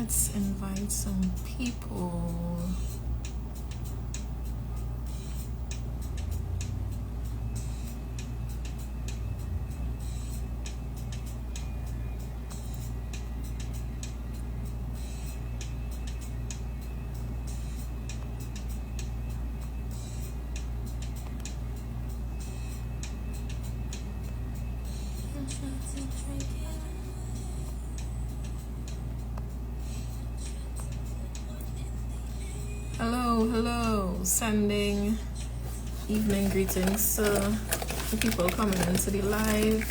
let's invite some people. Hello, sending evening greetings to the people coming into the live.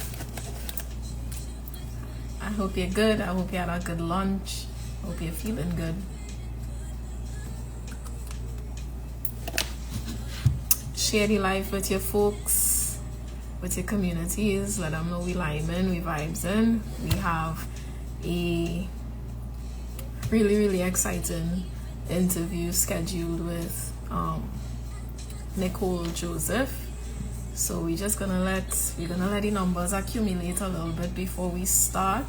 I hope you're good. I hope you had a good lunch. I hope you're feeling good. Share the live with your folks, with your communities. Let them know we lime in, we vibes in. We have a really exciting interview scheduled with Nicole Joseph. So we're gonna let the numbers accumulate a little bit before we start.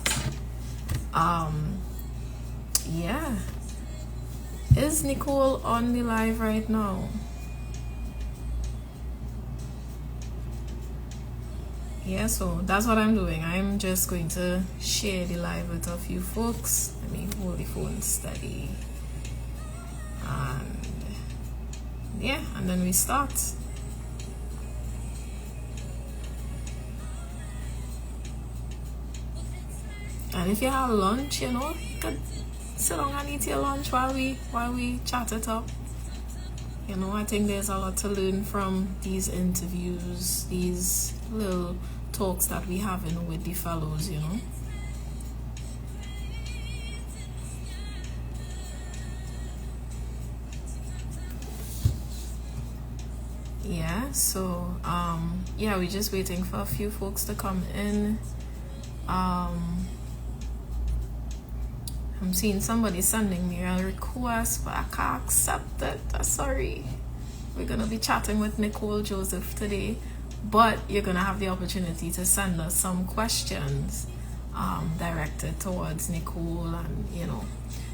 Yeah. Is Nicole on the live right now? Yeah, so that's what I'm doing. I'm just going to share the live with a few folks. Let me hold the phone steady. And yeah, and then we start. And if you have lunch, you know, you could sit down and eat your lunch while we chat it up. You know, I think there's a lot to learn from these interviews, these little talks that we have with the fellows, you know. Yeah, so yeah, we're just waiting for a few folks to come in. I'm seeing somebody sending me a request, but I can't accept it. Sorry. We're gonna be chatting with Nicole Joseph today, but you're gonna have the opportunity to send us some questions directed towards Nicole, and you know.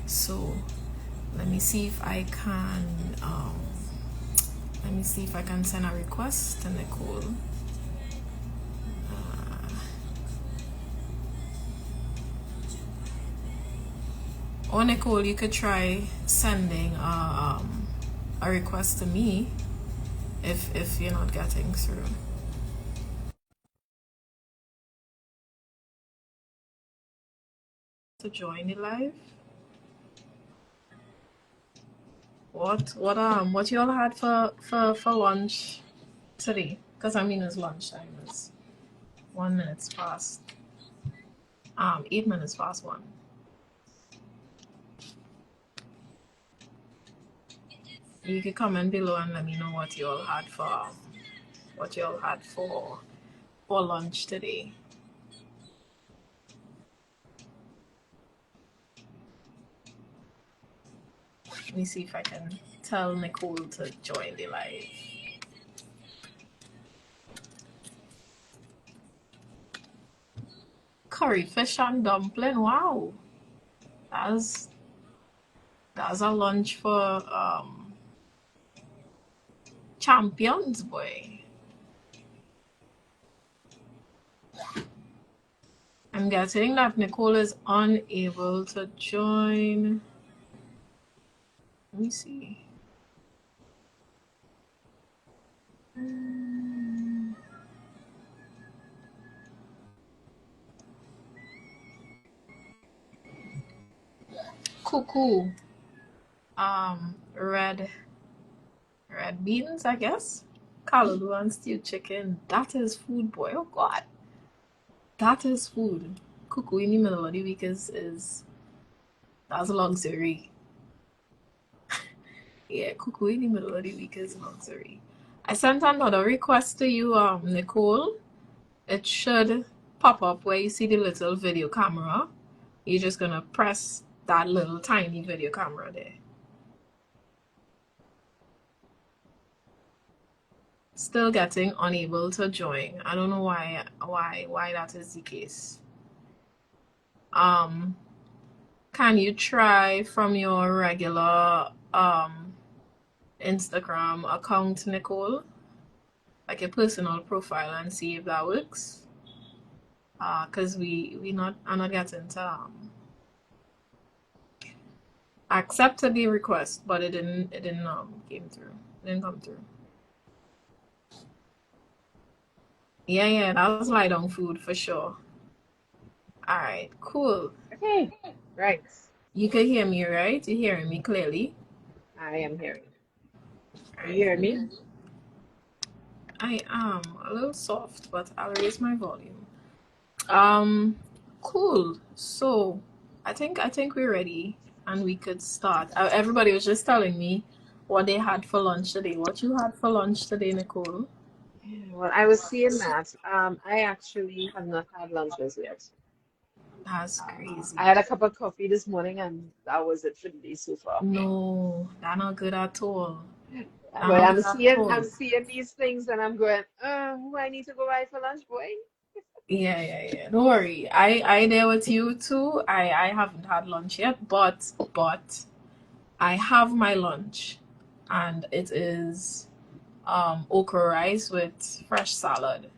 So let me see if I can send a request to Nicole. Or Nicole, you could try sending a request to me if you're not getting through. To join the live. What you all had for lunch today? Because I mean it's lunchtime. It's 1 minute past 8 minutes past 1. You can comment below and let me know what you all had for lunch today. Let me see if I can tell Nicole to join the live. Curry fish and dumpling. Wow, that's a lunch for champions, boy. I'm guessing that Nicole is unable to join. Let me see. Cuckoo. Red beans, I guess. Callaloo and stewed chicken. That is food, boy. Oh God. That is food. Cuckoo in the middle of the week that's luxury. Yeah, cuckoo in the middle of the week is luxury. I sent another request to you, Nicole. It should pop up where you see the little video camera. You're just gonna press that little tiny video camera there. Still getting unable to join. I don't know why that is the case. Can you try from your regular Instagram account, Nicole, like your personal profile, and see if that works? Cause we not are not getting to accepted the request, but it didn't came through. It didn't come through. Yeah, that was lie down food for sure. All right, cool. Okay, right. You can hear me, right? You're hearing me clearly. I am hearing. All You right. hear me? I am a little soft, but I'll raise my volume. Um, cool. So, I think we're ready, and we could start. Everybody was just telling me what they had for lunch today. What you had for lunch today, Nicole? Yeah, well, I was seeing that. I actually have not had lunch as yet. That's crazy. I had a cup of coffee this morning, and that was it for the day so far. No, that not good at all. That But not good at I'm all. seeing these things, and I'm going, who I need to go buy for lunch, boy? Yeah. Don't worry. I there with you too. I haven't had lunch yet, but I have my lunch, and it is okra rice with fresh salad.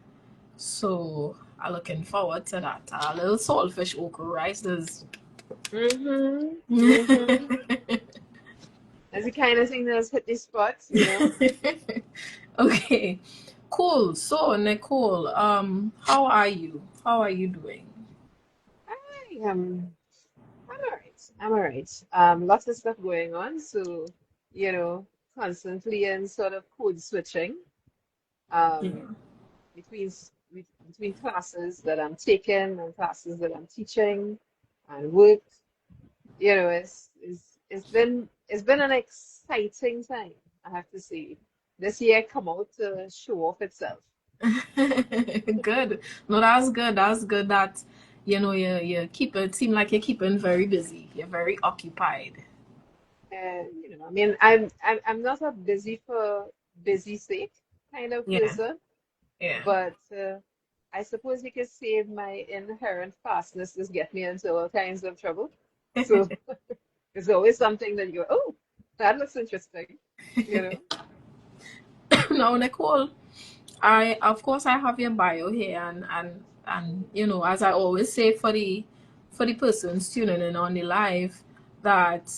So I'm looking forward to that. A little saltfish okra rice is. Mm-hmm. Mm-hmm. That's the kind of thing that's hit the spot, you know. Okay, cool. So Nicole, how are you? How are you doing? I am. I'm all right. I'm all right. Lots of stuff going on, so you know, constantly in sort of code switching. Um, Yeah. between classes that I'm taking and classes that I'm teaching and work. You know, it's been an exciting time, I have to say. This year come out to show off itself. Good. No, that's good. That's good that you keep it seem like you're keeping very busy. You're very occupied. And you know, I mean, I'm not a busy for busy sake kind of Yeah, person, yeah. but I suppose you could say my inherent fastness just get me into all kinds of trouble. So there's always something that you go, oh, that looks interesting, you know. Now, Nicole, I of course I have your bio here, and as I always say for the persons tuning in on the live, that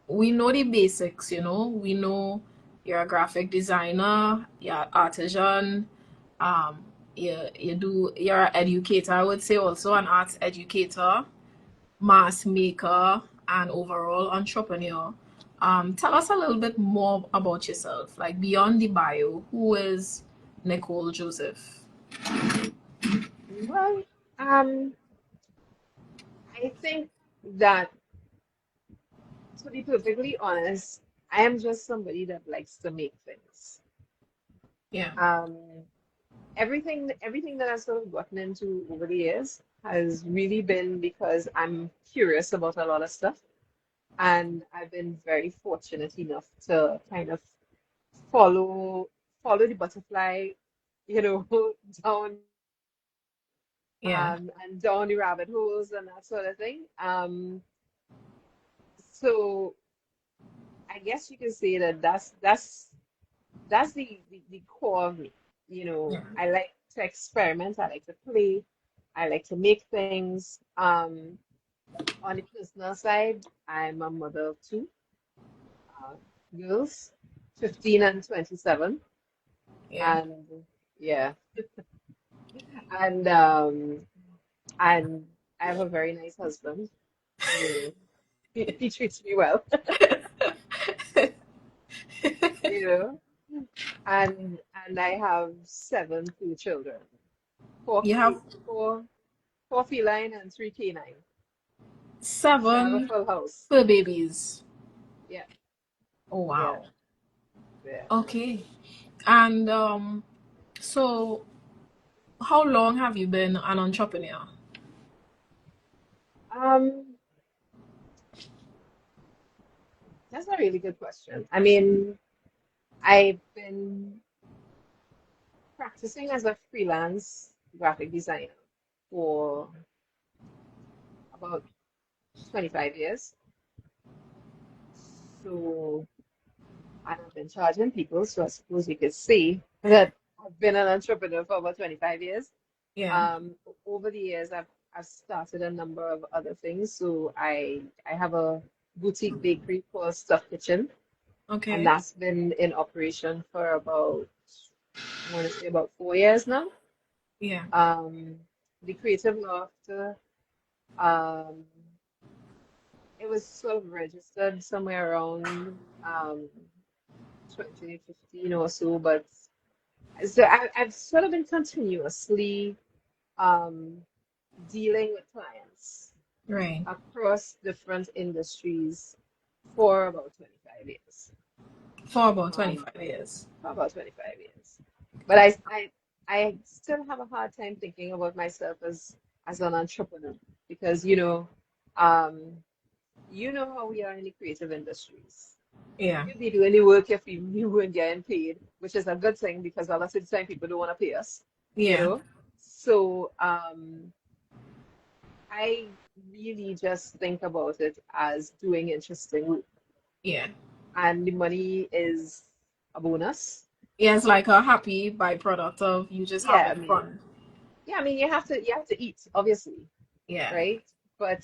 we know the basics. We know you're a graphic designer, you're artisan, you're an educator. I would say also an arts educator, mass maker, and overall entrepreneur. Tell us a little bit more about yourself, like beyond the bio. Who is Nicole Joseph? Well, um, I think that to be perfectly honest, I am just somebody that likes to make things. Yeah, Um, everything that I've sort of gotten into over the years has really been because I'm curious about a lot of stuff, and I've been very fortunate enough to kind of follow follow the butterfly, you know, down yeah, and down the rabbit holes and that sort of thing. So I guess you can say that that's the core of me. You know, yeah. I like to experiment, I like to play, I like to make things. On the personal side, I'm a mother of two uh, girls, 15 and 27. Yeah. And yeah, and and I have a very nice husband. You know, he treats me well, you know. And I have seven two children, four You have four four feline and three canine. So I have a seven full house. fur babies. Yeah, Oh yeah, wow. yeah. Okay. And so how long have you been an entrepreneur? Um, that's a really good question. I mean, I've been practicing as a freelance graphic designer for about 25 years. So, and I've been charging people, so I suppose you could say that I've been an entrepreneur for about 25 years. Yeah. Over the years, I've started a number of other things. So I have a boutique bakery called Stuff Kitchen, and Okay. that's been in operation for about, I want to say about 4 years now. Yeah. Um, the Creative Loft, um, it was sort of registered somewhere around 2015 or so, but so I've sort of been continuously um, dealing with clients Right. across different industries for about 25 years. For about Um, 25 years. for about 25 years. But I still have a hard time thinking about myself as an entrepreneur because um, you know how we are in the creative industries. Yeah. You'd be doing the work if you weren't getting paid, which is a good thing because a lot of the time people don't want to pay us, you Yeah. know. So I really just think about it as doing interesting work, Yeah. and the money is a bonus. Yeah, it's like a happy byproduct of you just Yeah, I having mean, fun. yeah, I mean you have to eat, obviously, Yeah. right? But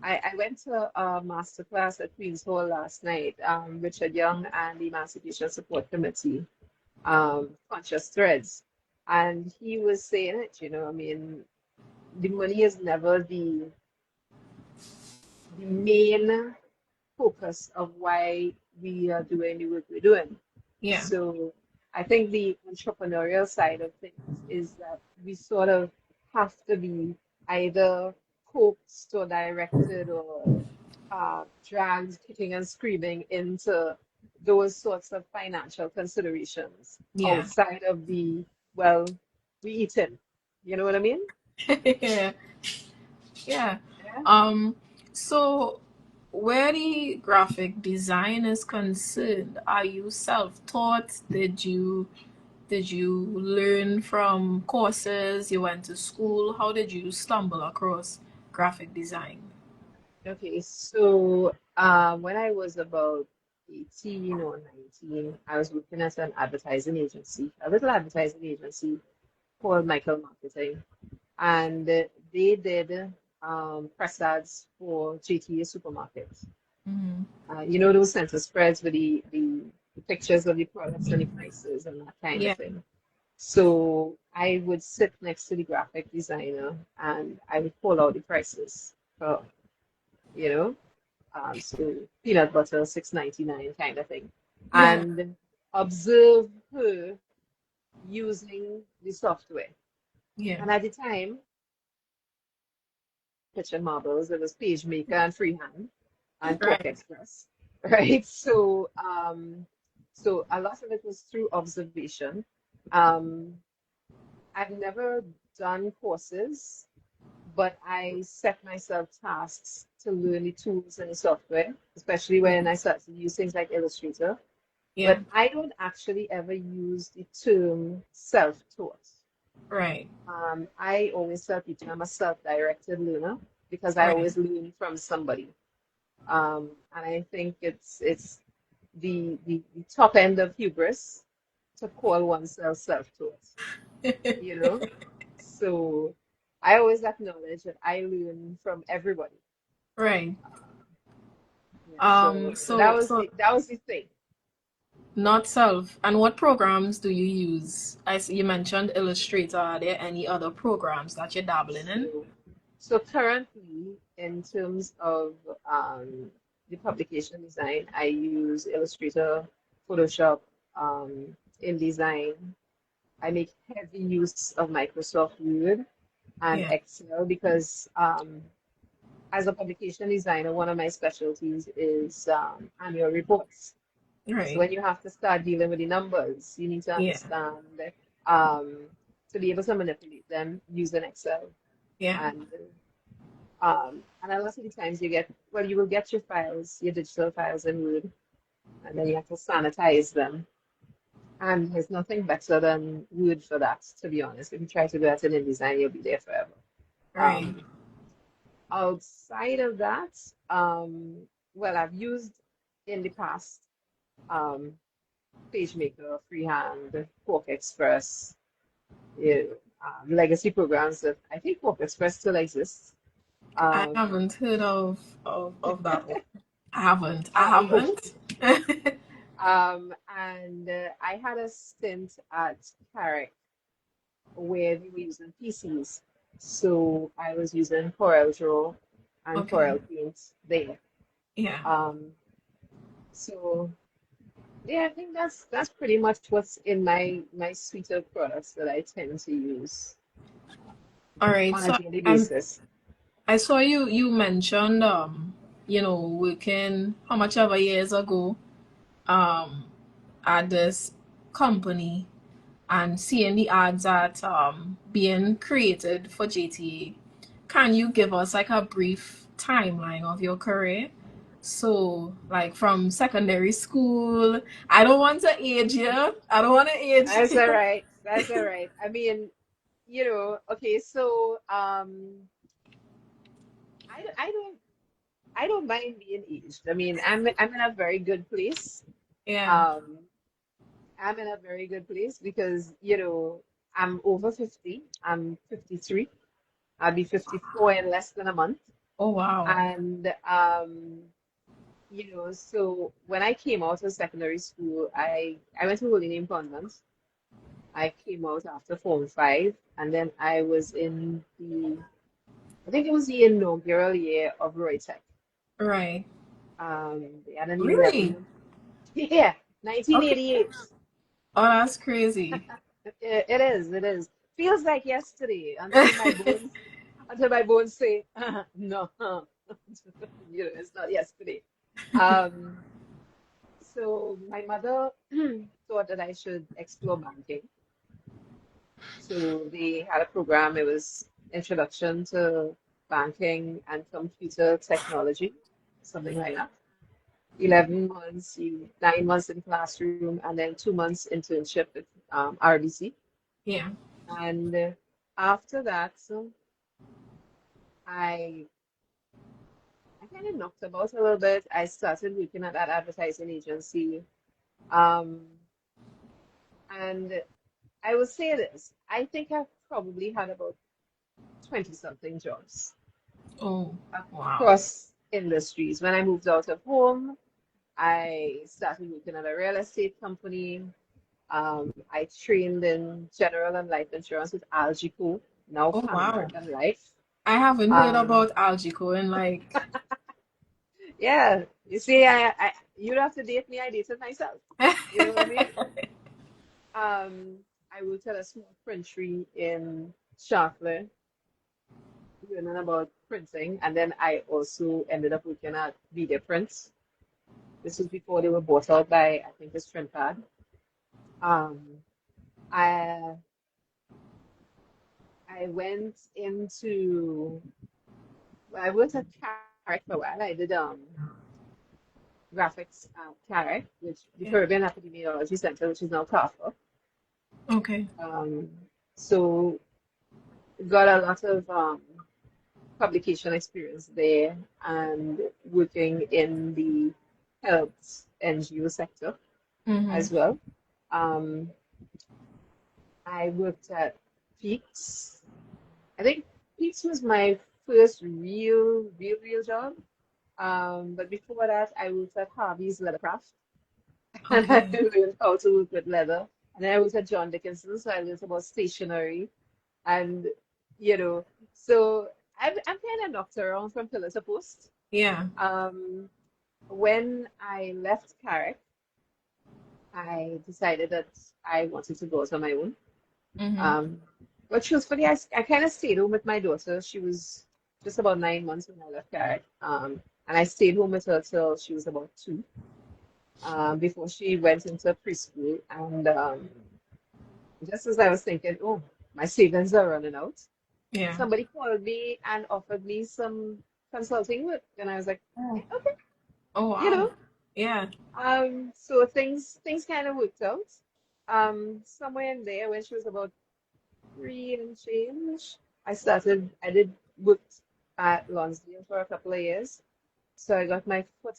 I went to a master class at Queen's Hall last night, Richard Young and the Emancipation Support Committee, Conscious Threads. And he was saying it, I mean, the money is never the main focus of why we are doing the work we're doing. Yeah. So I think the entrepreneurial side of things is that we sort of have to be either coaxed or directed or dragged kicking and screaming into those sorts of financial considerations Yeah. outside of well, we eating. You know what I mean? Yeah. Yeah. Yeah. Um, so where the graphic design is concerned, are you self-taught? Did you learn from courses? You went to school? How did you stumble across graphic design? Okay, so when I was about 18 or 19, I was working at an advertising agency, a little advertising agency called Michael Marketing. And they did press ads for GTA supermarkets. Mm-hmm. Those center spreads with the pictures of the products and the prices and that kind of Yeah. thing. So I would sit next to the graphic designer and I would call out the prices for, you know, so peanut butter, 6.99 kind of thing. Yeah. And observe her using the software. Yeah. And at the time, kitchen marbles, it was PageMaker and Freehand and Quark Right. Express, right? So a lot of it was through observation. Um, I've never done courses, but I set myself tasks to learn the tools and the software, especially Yeah. when I started to use things like Illustrator. Yeah. But I don't actually ever use the term self-taught. Right. I always tell people I'm a self-directed learner because I Right. always learn from somebody. And I think it's the top end of hubris to call oneself self-taught, you know? So I always acknowledge that I learn from everybody. Right. Yeah, so that So was the thing. not self. And what programs do you use? I see you mentioned Illustrator. Are there any other programs that you're dabbling in? So so currently, in terms of the publication design, I use Illustrator, Photoshop, InDesign. I make heavy use of Microsoft Word and Yeah. Excel because as a publication designer, one of my specialties is annual reports. So Right. when you have to start dealing with the numbers, you need to Yeah. understand um, to be able to manipulate them using Excel. Yeah. And a lot of the times you will get your files, your digital files in Word, and then you have to sanitize them. And there's nothing better than Word for that, to be honest. If you try to do that in InDesign, you'll be there forever. Right. Um, Outside of that, well, I've used in the past um, PageMaker, Freehand, Quark Express, yeah, legacy programs that I think Quark Express still exists. I Um, haven't heard of that one. I haven't. I um, haven't. and I had a stint at Carrick where we were using PCs. So I was using CorelDRAW and Okay. Corel Paint there. Yeah. Um, so yeah, I think that's pretty much what's in my suite of products that I tend to use All right. on a So daily I'm basis. I saw you mentioned working how much ever years ago um at this company and seeing the ads that being created for JTA. Can you give us like a brief timeline of your career? So like from secondary school, I don't want to age you. I don't want to age That's all you. right. That's all right. I mean, okay, so I don't I don't mind being aged. I mean, I'm in a very good place. Yeah. Um, I'm in a very good place because, I'm over 50. I'm 53. I'll be 54 in less than a month. Oh wow. And so when I came out of secondary school, I went to Holy Name Convent. I came out after Form 5, and then I was in I think it was the inaugural year of Roy Tech. Right. They had a new Really? revenue. Yeah, Okay. 1988. Oh, that's crazy. It is, it is. Feels like yesterday until my bones say, no, it's not yesterday. Um, so my mother thought that I should explore banking. So they had a program, it was Introduction to Banking and Computer Technology, something like that. 11 months, 9 months in classroom, and then 2 months internship with RBC. Yeah. And after that, so I I kind of knocked about a little bit. I started working at that advertising agency. Um, and I will say this, I think I've probably had about 20 something jobs Oh, wow. across industries. When I moved out of home, I started working at a real estate company. I trained in general and life insurance with Algico, now Oh, Pan wow. American Life. I haven't heard Um, about Algico and like, yeah, you see, you don't have to date me, I dated myself. You know what I mean? I worked at a small printery in Sharpler, learning about printing, and then I also ended up working at Media Prints. This was before they were bought out by, I think, it's Trinpad. Um, I I went into well, I worked at Carrick for a while. I did graphics at Carrick, which the yeah. Caribbean Epidemiology Center, which is now CAFA. Okay. Um, so got a lot of publication experience there and working in the health NGO sector Mm-hmm. as well. Um, I worked at Peaks. I think Peaks was my first real job. But before that, I worked at Harvey's Leathercraft, and I Okay. learned how to work with leather. And then I worked at John Dickinson, so I learned about stationery, and you know, so I'm kind of knocked around from pillar to post. Yeah. Um, when I left Carrick, I decided that I wanted to go out on my own. Mm-hmm. Um, but truthfully, I kind of stayed home with my daughter. She was just about 9 months when I left Carrick. And I stayed home with her till she was about 2, before she went into preschool. And just as I was thinking, oh, my savings are running out, Yeah. somebody called me and offered me some consulting work. And I was like, Oh. yeah, okay, Oh, you wow. know. Yeah. So things kind of worked out. Somewhere in there when she was about 3 and change, I did work. at Lonsdale for a couple of years. So I got my foot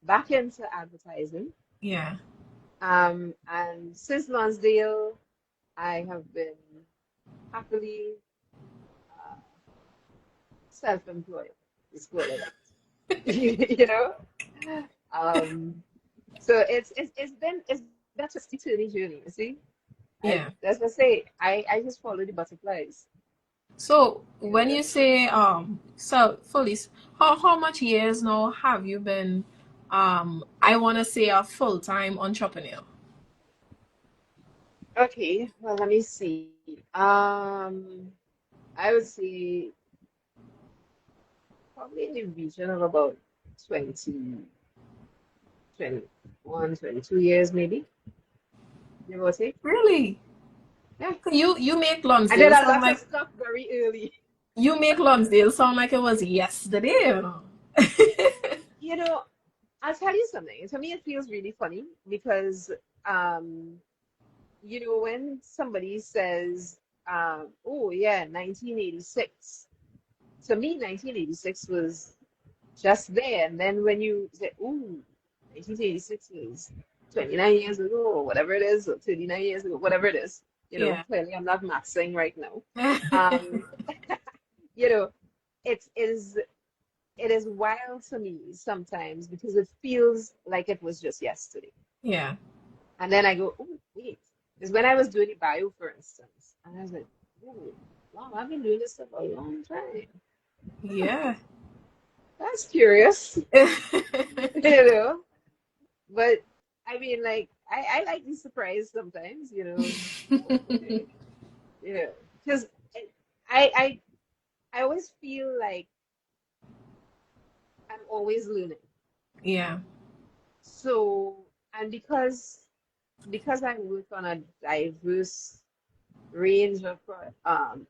back into advertising. Yeah. And since Lonsdale, I have been happily self-employed. Let's call it that. You know? Um, so it's been a twisty turny journey, you see? Yeah. As I say, I just follow the butterflies. So You when know? you say so fully, how much years now have you been I want to say a full-time entrepreneur? Okay, well, let me see. I would say probably in the region of about 20, 21, 22 years, maybe, give or take. Really? Yeah. You make I did Lonsdale a sound lot of like stuff very early. it was yesterday, you know. You know, I'll tell you something. To me, it feels really funny because, um, when somebody says, oh, yeah, 1986, to me, 1986 was just there. And then when you say, ooh, 1986 is 29 years ago, or whatever it is, or 39 years ago, whatever it is, Yeah. clearly I'm not maxing right now. Um, you know, it is wild to me sometimes because it feels like it was just yesterday. Yeah. And then I go, oh, wait. Because when I was doing the bio, for instance, and I was like, oh, wow, I've been doing this stuff a long time. Yeah. That's curious, you know. But I mean, like, I like to surprise sometimes, okay, yeah. Because I, I, I always feel like I'm always learning. Yeah. So, and because I work on a diverse range of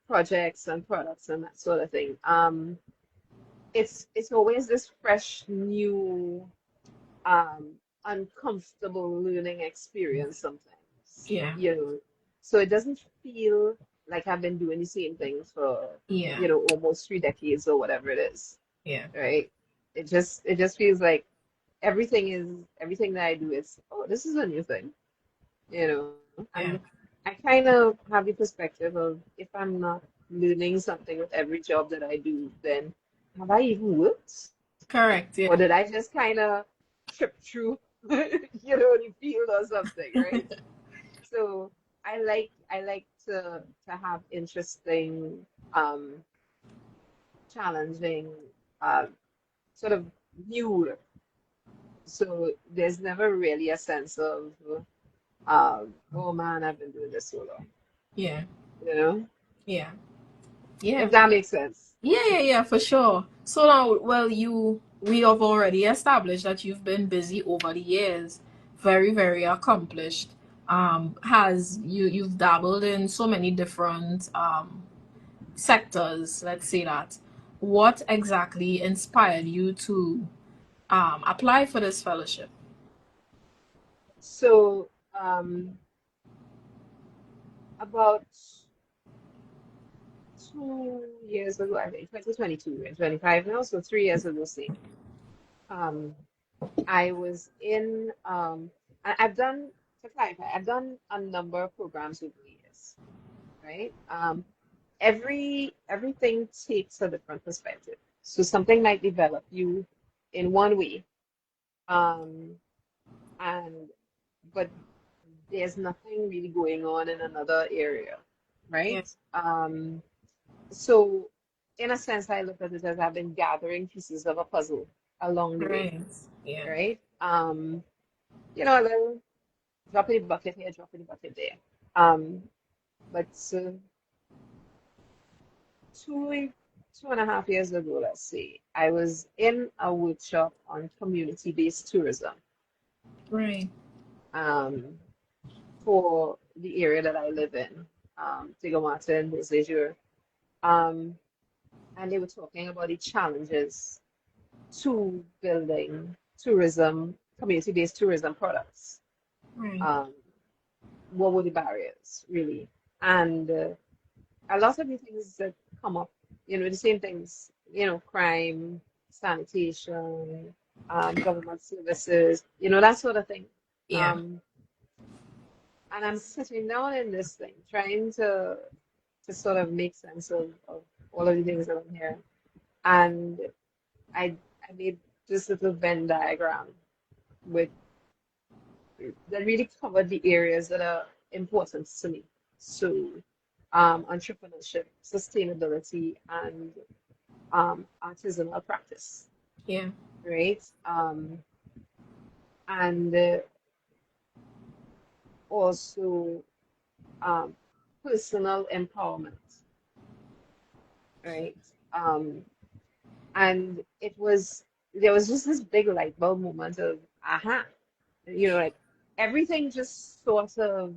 projects and products and that sort of thing, it's always this fresh, new, um, uncomfortable learning experience sometimes, Yeah. So it doesn't feel like I've been doing the same thing for, Yeah. almost 3 decades or whatever it is, Yeah. right? It just feels like everything that I do is, oh, this is a new thing, and Yeah. I kind of have the perspective of if I'm not learning something with every job that I do, then have I even worked? Correct. Or Yeah. did I just kind of trip through, the field or something, right? So I like to have interesting, um, challenging, uh, sort of new. So there's never really a sense of, oh man, I've been doing this so long, Yeah. you know, Yeah. Yeah. if that makes sense. Yeah, for sure. So now, well, we have already established that you've been busy over the years, very, very accomplished. Has you've dabbled in so many different sectors, let's say that. What exactly inspired you to apply for this fellowship? So, about 2 years ago, I think 2022, we're 25 now, so 3 years ago, say, um, I was in, I've done, to clarify, I've done a number of programs over the years, right? Everything takes a different perspective. So something might develop you in one way, um, and but there's nothing really going on in another area, Yeah. right? So in a sense, I look at it as I've been gathering pieces of a puzzle along the way, Right. Yeah. right? A little drop in the bucket here, drop in the bucket there. But two, 2.5 years ago, let's see, I was in a workshop on community-based tourism, Right. um, for the area that I live in, Diego Martin, Leisure. Um, and they were talking about the challenges to building tourism, community-based tourism products. Right. Um, what were the barriers, really? And a lot of the things that come up, the same things crime, sanitation, government services, that sort of thing. Yeah. Um, and I'm sitting down in this thing, trying to sort of make sense of all of the things that I'm hearing. And I made this little Venn diagram with that really covered the areas that are important to me. So, entrepreneurship, sustainability, and artisanal practice, Yeah. right? And also um, personal empowerment, right? Um, and there was just this big light bulb moment of, aha, like everything just sort of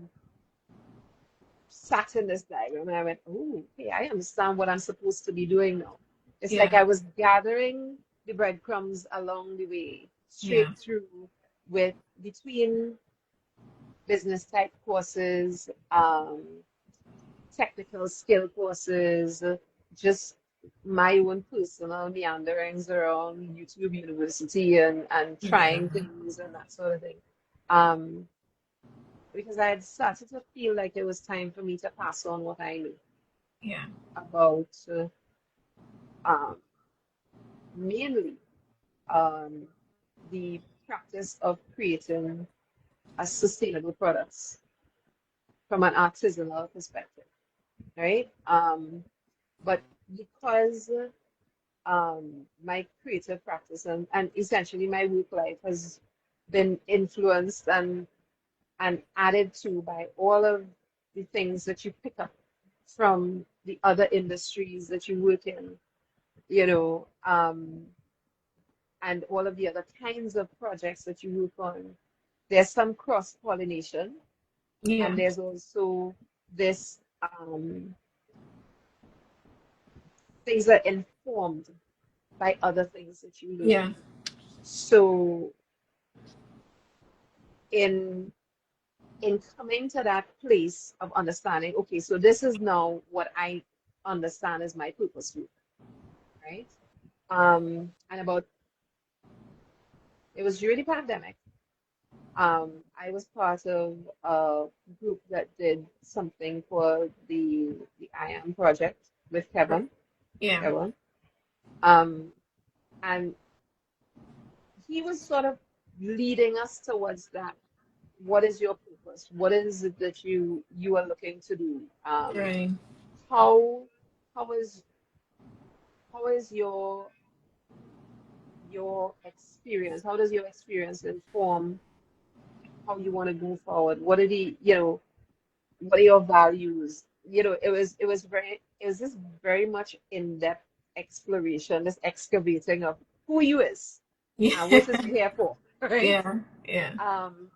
sat in this diagram, and I went, oh, okay, I understand what I'm supposed to be doing now. It's like Yeah. I was gathering the breadcrumbs along the way, Yeah. straight through with between business type courses, technical skill courses, just my own personal meanderings around YouTube University and Yeah. trying things and that sort of thing. Um, because I had started to feel like it was time for me to pass on what I knew Yeah. about um, mainly um, the practice of creating a sustainable products from an artisanal perspective, right? But because my creative practice and essentially my work life has been influenced and added to by all of the things that you pick up from the other industries that you work in, you know, and all of the other kinds of projects that you work on. There's some cross-pollination, Yeah. and there's also this things that are informed by other things that you learn. Yeah. So in coming to that place of understanding, okay, so this is now what I understand as my purpose group, right? And about it was during the pandemic. I was part of a group that did something for the I Am project with Yeah. Kevin. Um, and he was sort of leading us towards that. What is your purpose? What is it that you are looking to do? Right. How how is how is your experience? How does your experience inform how you want to go forward? What are what are your values? It was this very much in-depth exploration, this excavating of who you is and Yeah. what is you here for, right? Yeah. Yeah. Um,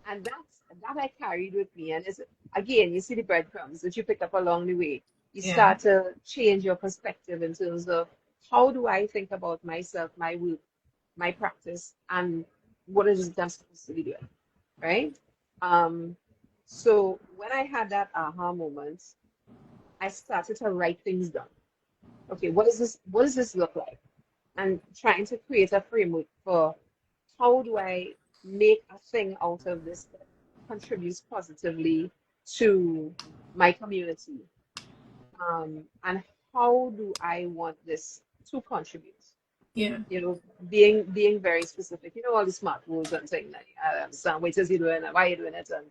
and that I carried with me. And it's again, you see the breadcrumbs that you pick up along the way. You Yeah. start to change your perspective in terms of how do I think about myself, my work, my practice, and what is it I'm supposed to be doing, right? Um, so when I had that aha moment, I started to write things down. Okay, what is this? What does this look like? And trying to create a framework for how do I make a thing out of this that contributes positively to my community? And how do I want this to contribute? Yeah. Being very specific. All the smart rules and things like understand what is you doing and why you doing it and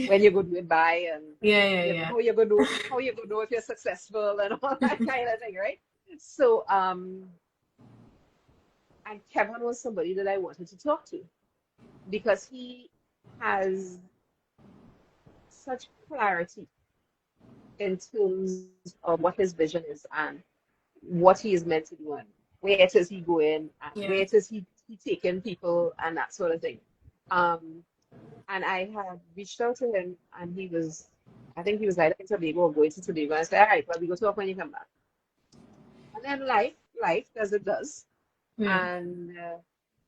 when you go do it by and Yeah. Yeah. how you gonna know if you're successful and all that kind of thing, right? So and Kevin was somebody that I wanted to talk to because he has such clarity in terms of what his vision is and what he is meant to do and where it is he going and Yeah. where it is he taking people and that sort of thing. Um, and I had reached out to him and I think he was either in Tobago or going to Tobago. And I said, all right, well, we go talk when you come back. And then life as it does. Yeah. And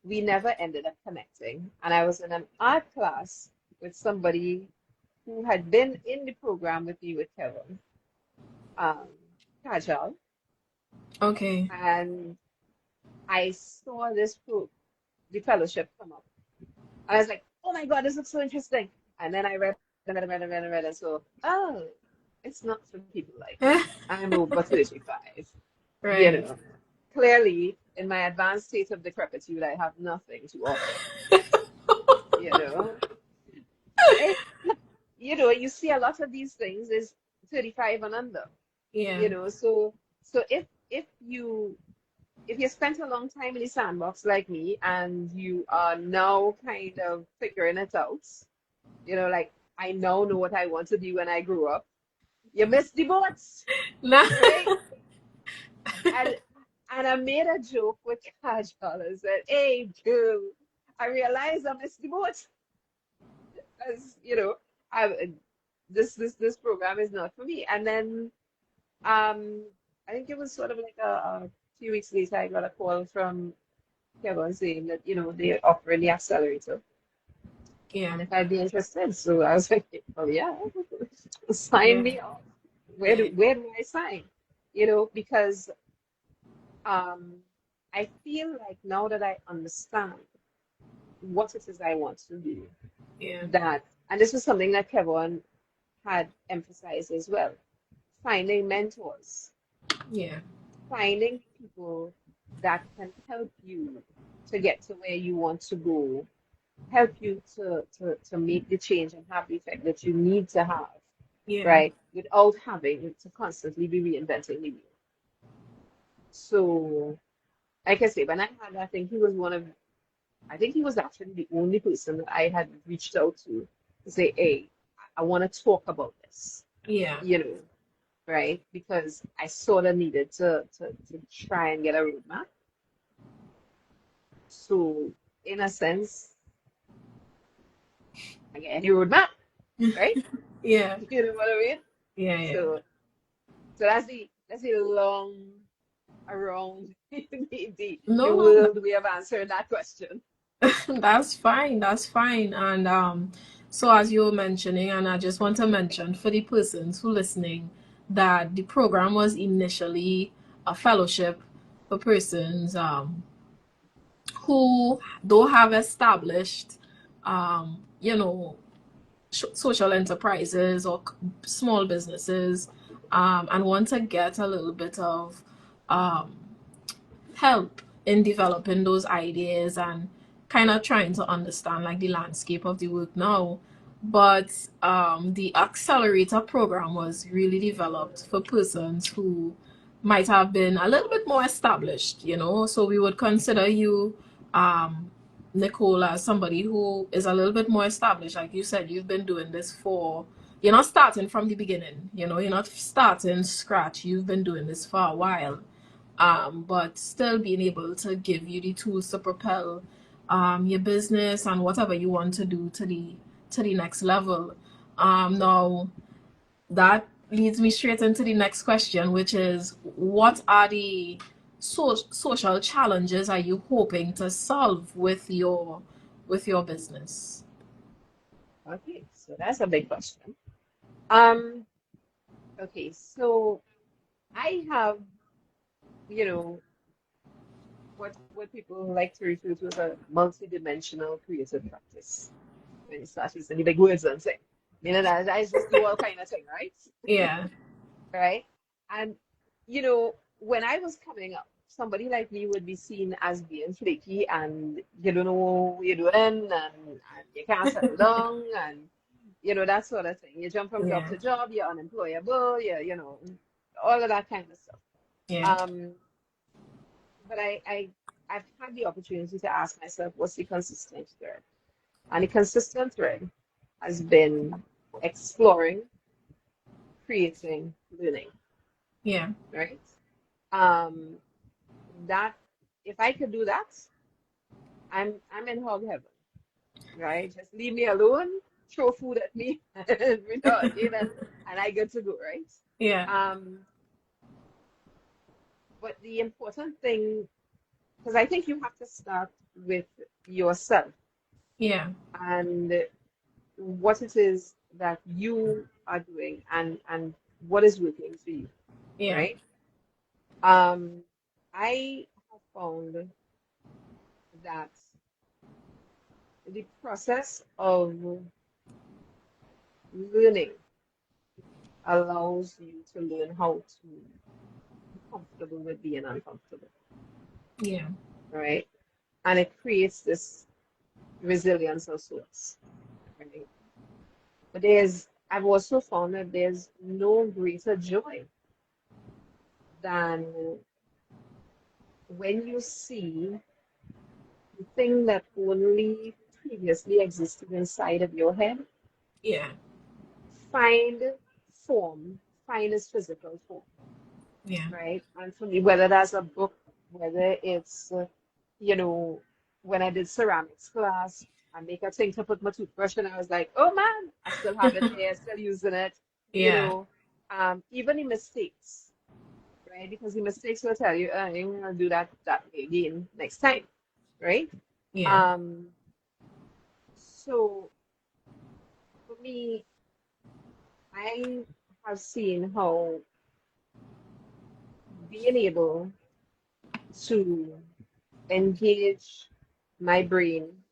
we never ended up connecting. And I was in an art class with somebody who had been in the program with me with Kevin, um, Kajal. Okay. And I saw the fellowship come up. And I was like, oh my God, this looks so interesting. And then I read and read and read and read and read. And so, oh, it's not for people like me. I'm over 35. You Right. know, clearly in my advanced state of decrepitude, I have nothing to offer. You know, Eh, you see a lot of these things is 35 and under. Yeah. You know, so if you spent a long time in the sandbox like me and you are now kind of figuring it out, like I now know what I want to be when I grew up. You missed the boats, Nah. right? And and I made a joke with Kajal and said, "Hey, girl, I realized I missed the boat. As I this program is not for me." And then I think it was sort of like a few weeks later, I got a call from Kevin saying that they're offering the accelerator Yeah. and if I'd be interested. So I was like, "Oh yeah, sign Yeah. me up. Where do Yeah. where do I sign?" Because um, I feel like now that I understand what it is I want to do, Yeah. and this was something that Kevin had emphasized as well, finding mentors, Yeah. finding people that can help you to get to where you want to go, help you to make the change and have the effect that you need to have, Yeah. right? Without having to constantly be reinventing the wheel. So, like I say, when I had, I think he was actually the only person that I had reached out to say, hey, I want to talk about this, Yeah. you know, right? Because I sort of needed to try and get a roadmap. So, in a sense, I get any roadmap, right? Yeah. You know what I mean? Yeah. Yeah. So, so that's the long around the No, no, world we have answered that question. that's fine. That's fine. And so as you were mentioning, and I just want to mention for the persons who listening that the program was initially a fellowship for persons who though have established social enterprises or small businesses and want to get a little bit of um, help in developing those ideas and kind of trying to understand like the landscape of the work now. But the accelerator program was really developed for persons who might have been a little bit more established. So we would consider you, Nicole, as somebody who is a little bit more established. Like you said, you've been doing this you're not starting from the beginning, you're not starting scratch. You've been doing this for a while, but still being able to give you the tools to propel your business and whatever you want to do to the next level. Now that leads me straight into the next question, which is, what are the social challenges are you hoping to solve with your business? Okay, so that's a big question. Um, okay, so I have, you know, what people like to refer to as a multidimensional creative practice. When you start using the big words and say, that I just do all kind of thing, right? Yeah, Right? And when I was coming up, somebody like me would be seen as being flaky and you don't know what you're doing and you can't settle down and that sort of thing. You jump from job yeah, to job, you're unemployable, all of that kind of stuff. yeah, Um, but I've had the opportunity to ask myself, what's the consistent thread? And the consistent thread has been exploring, creating, learning, yeah, right? Um, that if I could do that, I'm in hog heaven, right? Just leave me alone, throw food at me, and and I get to go, right? yeah, Um, but the important thing, because I think you have to start with yourself yeah, and what it is that you are doing and what is working for you, yeah, right? I have found that the process of learning allows you to learn how to be comfortable with being uncomfortable, Yeah. right? And it creates this resilience of sorts, right? But I've also found that there's no greater joy than when you see the thing that only previously existed inside of your head Yeah. find form, find its physical form, Yeah. right? And for me, whether that's a book, whether it's, you know, when I did ceramics class, I make a thing to put my toothbrush and I was like, oh man, I still have it there, still using it, you Yeah. know, even the mistakes, right? Because the mistakes will tell you, you're gonna do that again next time, right? Yeah. Um, so for me, I have seen how being able to engage my brain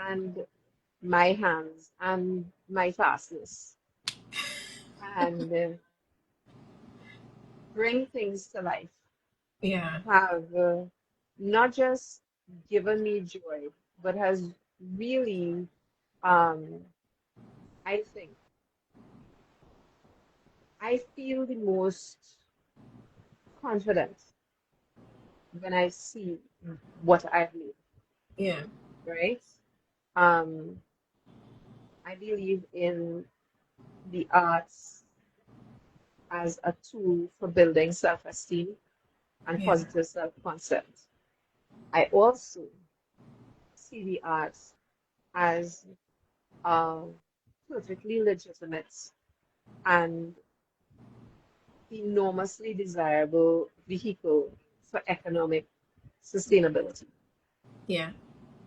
and my hands and my fastness and bring things to life Yeah. have not just given me joy, but has really, um, I think, I feel the most confident when I see what I've made, Yeah. right? Um, I believe in the arts as a tool for building self-esteem and Yeah. positive self-concept. I also see the arts as a perfectly legitimate and enormously desirable vehicle for economic sustainability, Yeah.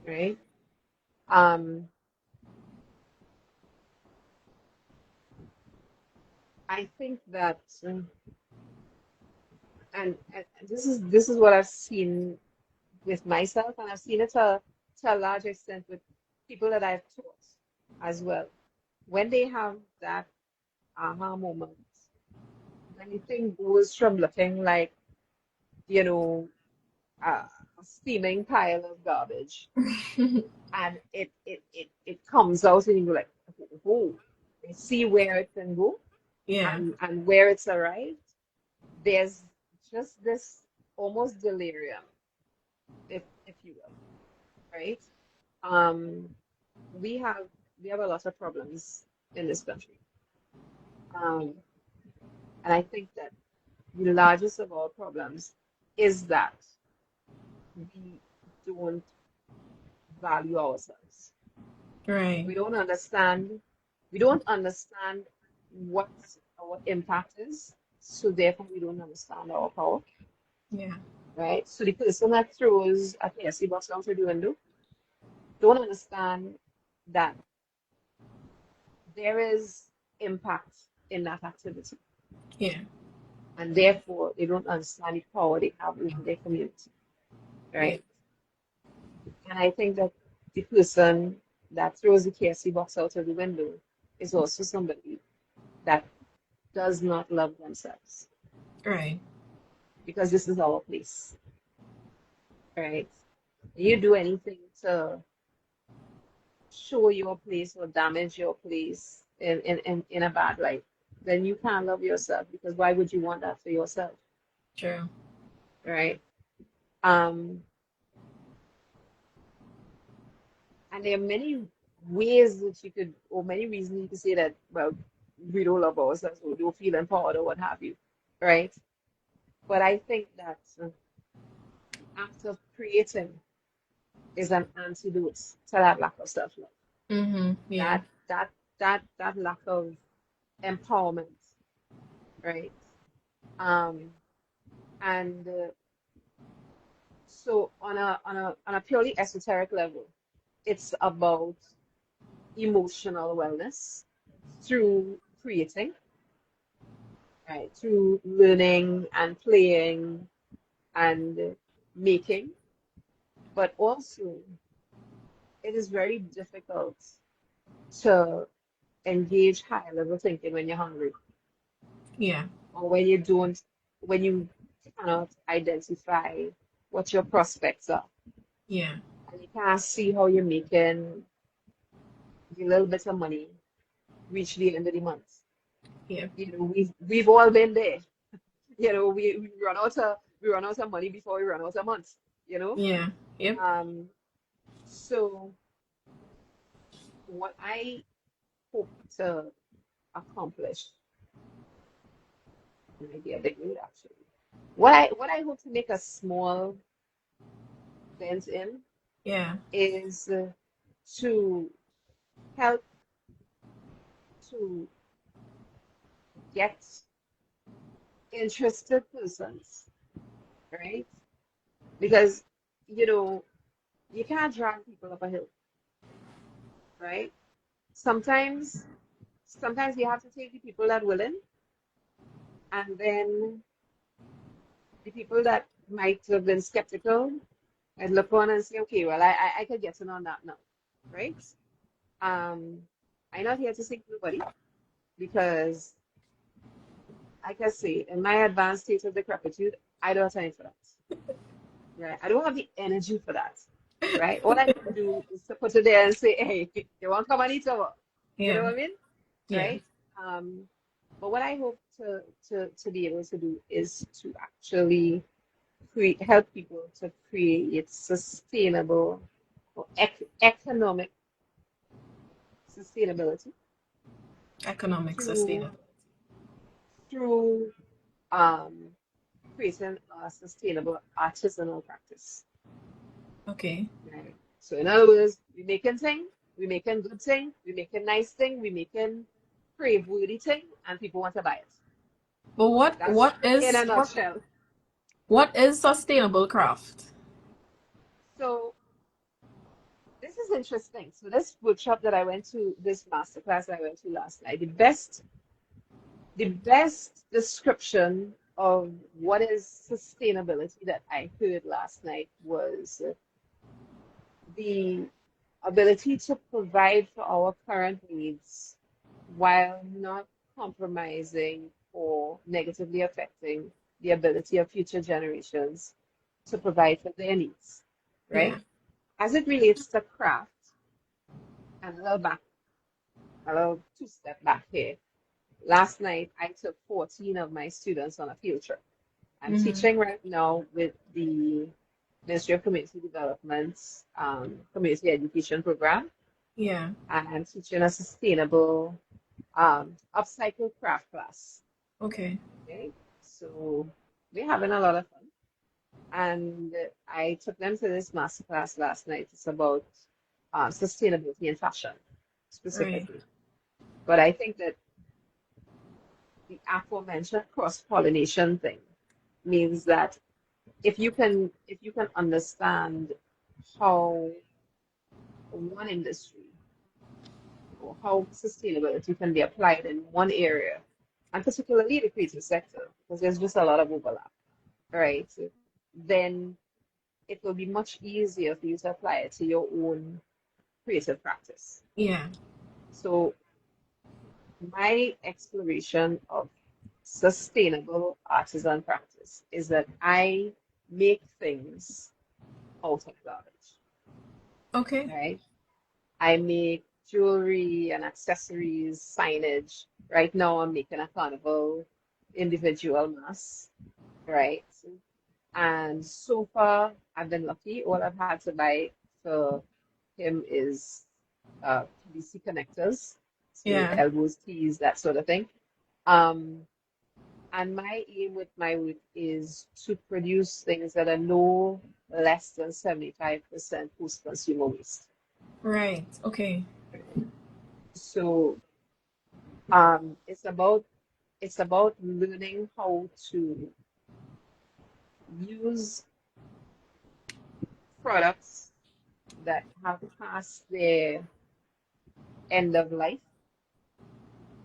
right? Um, I think that, and this is what I've seen with myself, and I've seen it to a large extent with people that I've taught as well. When they have that aha moment, when the thing goes from looking like, you know, a steaming pile of garbage, and it comes out, and you go like, oh, I see where it can go Yeah. and where it's arrived. There's just this almost delirium, if you will, right? Um, we have we have a lot of problems in this country. Um, and I think that the largest of all problems is that we don't value ourselves. Right. We don't understand, we don't understand what our impact is, so therefore we don't understand our power, Yeah. right? So the person that throws a KFC box out of the window don't understand that there is impact in that activity, Yeah. and therefore they don't understand the power they have over their community, Yeah. right? And I think that the person that throws the KFC box out of the window is also somebody that does not love themselves, Right. because this is our place, right? You do anything to show your place or damage your place in a bad light, then you can't love yourself, because why would you want that for yourself, True. right? Um, and there are many ways that you could, or many reasons you could say that, well, we don't love ourselves or don't feel empowered or what have you, right? But I think that the act of creating is an antidote to that lack of self-love, Mm-hmm. Yeah. that that lack of empowerment, right? Um, and so on a purely esoteric level, it's about emotional wellness through creating, right? Through learning and playing and making, but also it is very difficult to engage high level thinking when you're hungry Yeah. or when you don't, when you cannot identify what your prospects are. Yeah. And you can't see how you're making the little bit of money reach the end of the month. Yeah. You know, we've all been there. You know, we run out of money before we run out of months, you know? Yeah. Yep. Um, so what I hope to accomplish, might be a big word actually. What I hope to make a small dent in Yeah. is to help to get interested persons, right? Because you know you can't drag people up a hill, right? Sometimes sometimes you have to take the people that willing, and then the people that might have been skeptical and look on and say, okay, well, I could get in on that now, right? Um, I'm not here to sink nobody because, like I say, in my advanced state of decrepitude, I don't have time for that, right? I don't have the energy for that, right? All I can do is to put it there and say, hey, you want to come and eat over? You know Yeah. what I mean? Yeah. Right? Um, but what I hope to be able to do is to actually help people to create sustainable or economic sustainability Economic through sustainability. through um, creating a sustainable artisanal practice. Okay. Right. So in other words, we making thing, we making good thing, we making nice thing, we making crave-worthy thing, and people want to buy it. But what That's what in a is what nutshell. what is sustainable craft? So this is interesting. So this workshop that I went to, this masterclass I went to last night, the best description of what is sustainability that I heard last night was the ability to provide for our current needs while not compromising or negatively affecting the ability of future generations to provide for their needs, Yeah. right? As it relates to craft, and a little two-step back here. Last night, I took 14 of my students on a field trip. I'm Mm-hmm. teaching right now with the Ministry of Community Development's Community Education Program, Yeah. and I'm teaching a sustainable upcycle craft class. Okay. Okay, so we're having a lot of fun, and I took them to this master class last night. It's about sustainability in fashion Right. specifically, but I think that the aforementioned cross-pollination thing means that if you can understand how one industry or how sustainability can be applied in one area, and particularly the creative sector, because there's just a lot of overlap, right? Then it will be much easier for you to apply it to your own creative practice. Yeah. So my exploration of sustainable artisan practice is that I make things out of garbage, Okay. right? I make jewelry and accessories, signage. Right now, I'm making a carnival individual mask, right? And so far, I've been lucky. All I've had to buy for him is PVC connectors, so Yeah. elbows, tees, that sort of thing. Um, and my aim with my work is to produce things that are no less than 75% post-consumer waste. Right. Okay. So it's about learning how to use products that have passed their end of life,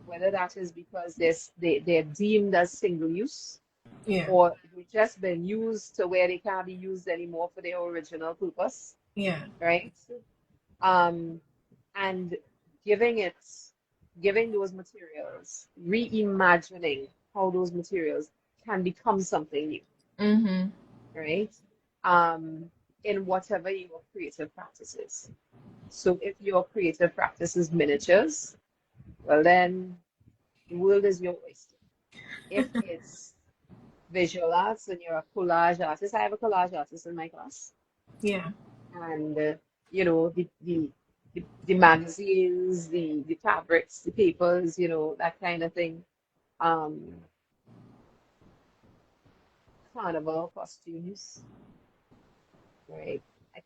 whether that is because they're deemed as single use, Yeah. or they've just been used to where they can't be used anymore for their original purpose, Yeah. right? Um, and giving it, giving those materials, reimagining how those materials can become something new, Mm-hmm. right? Um, in whatever your creative practice is. So if your creative practice is miniatures, well then the world is your oyster. If it's visual arts and you're a collage artist, I have a collage artist in my class, Yeah. and you know the magazines, the fabrics, the papers, you know, that kind of thing. Um, Carnival costumes, right?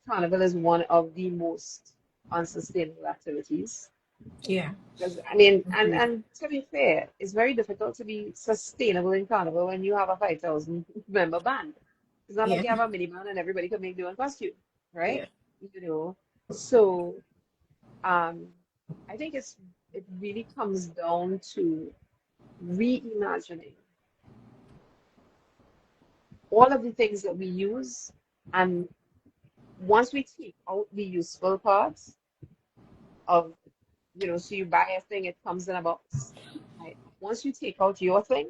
Carnival is one of the most unsustainable activities. Yeah. Because I mean, Agreed. and to be fair, it's very difficult to be sustainable in Carnival when you have a 5,000 member band. It's not like Yeah. you have a mini band and everybody can make their own costume, right? Yeah. You know, so um, I think it really comes down to reimagining all of the things that we use, and once we take out the useful parts of, you know, so you buy a thing, it comes in a box, right? Once you take out your thing,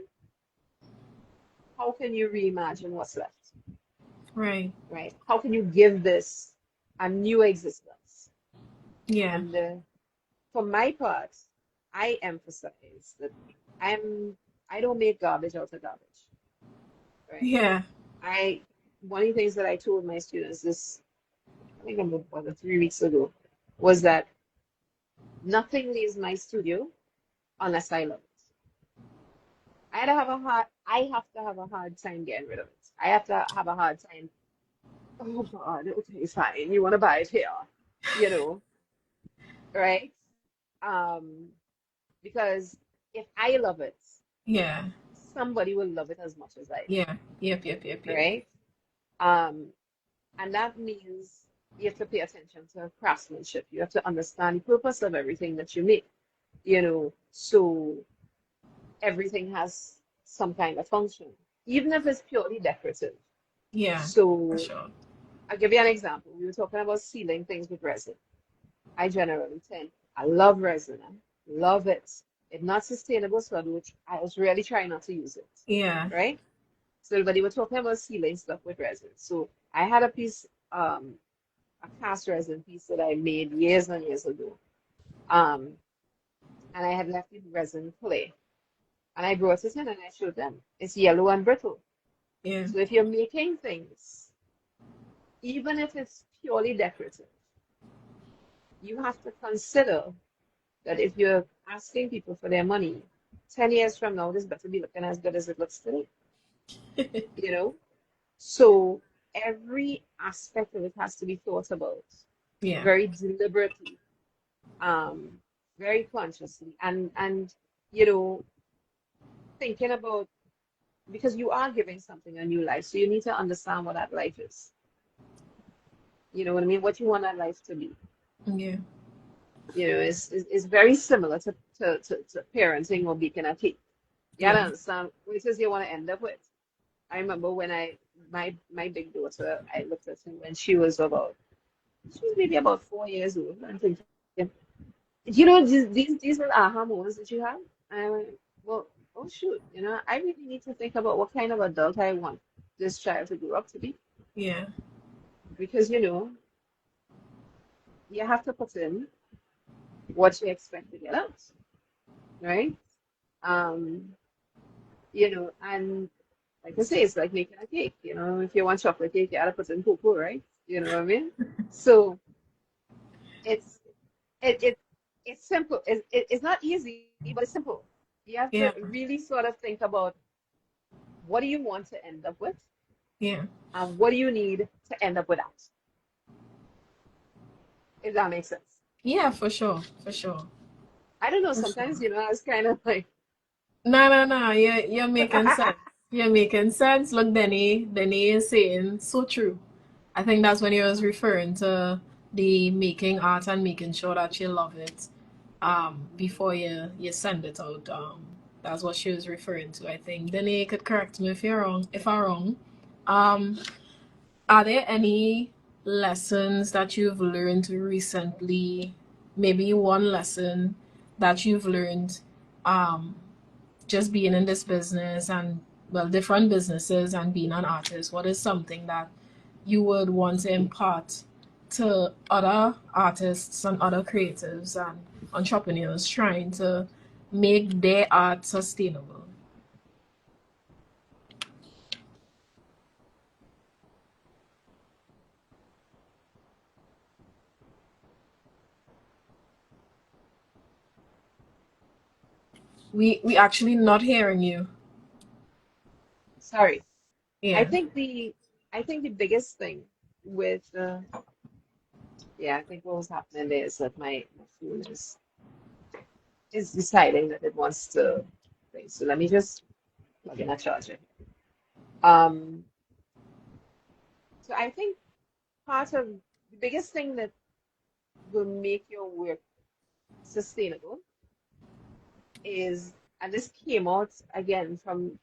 how can you reimagine what's left, Right. right? How can you give this a new existence? Yeah. And for my part, I emphasize that I'm I don't make garbage out of garbage, right? Yeah. I One of the things that I told my students this, I think about 3 weeks ago, was that nothing leaves my studio unless I love it. I have to have a hard time getting rid of it. I have to have a hard time. Oh God, okay, fine. You want to buy it here, you know, right? Um, because if I love it, Yeah. somebody will love it as much as I Yeah. Yep. Yep. Yep. do, Yep. right? Um, and that means you have to pay attention to craftsmanship. You have to understand the purpose of everything that you make, you know, so everything has some kind of function, even if it's purely decorative. Yeah. For So sure. I'll give you an example. We were talking about sealing things with resin. I generally tend, I love resin. I love it. It's not sustainable, so I was really trying not to use it, Yeah. right? So, but they were talking about sealing stuff with resin. So I had a piece, a cast resin piece that I made years and years ago. Um, and I had left the resin clay. And I brought it in and I showed them. It's yellow and brittle. Yeah. So if you're making things, even if it's purely decorative, you have to consider that if you're asking people for their money, 10 years from now, this better be looking as good as it looks today, you know? So every aspect of it has to be thought about Yeah. very deliberately, um, very consciously, and you know, thinking about, because you are giving something a new life, so you need to understand what that life is. You know what I mean? What you want that life to be. Yeah. You know, is very similar to parenting or baking a cake. You gotta Yeah. understand what it is you want to end up with. I remember when my big daughter, I looked at her when she was maybe about 4 years old. I'm thinking, you know, these little aha moments that you have. And I went, well, oh shoot, you know, I really need to think about what kind of adult I want this child to grow up to be. Yeah. Because, you know, you have to put in what you expect to get out, right? Um, you know, and like I say, it's like making a cake. You know, if you want chocolate cake, you gotta put in cocoa, right? You know what I mean? So it's it, it it's simple. It's not easy, but it's simple. You have Yeah. to really sort of think about what do you want to end up with, Yeah. and what do you need to end up without, if that makes sense. Yeah. For sure. For sure. I don't know. For Sometimes, sure. you know, I was kind of like, No, no, no. You're making sense. You're making sense. Look, Denny is saying so true. I think that's when he was referring to the making art and making sure that you love it. before you send it out. That's what she was referring to, I think. Deneka could correct me if I'm wrong. Um, are there any lessons that you've learned recently? Maybe one lesson that you've learned um, just being in this business and, well, different businesses and being an artist. What is something that you would want to impart to other artists and other creatives and entrepreneurs trying to make their art sustainable? We actually not hearing you. Sorry. I Yeah. think the I think the biggest thing with yeah, I think what was happening there is that my phone is deciding that it wants to thing. So let me just plug in a charger. Um, so I think part of the biggest thing that will make your work sustainable is, and this came out again from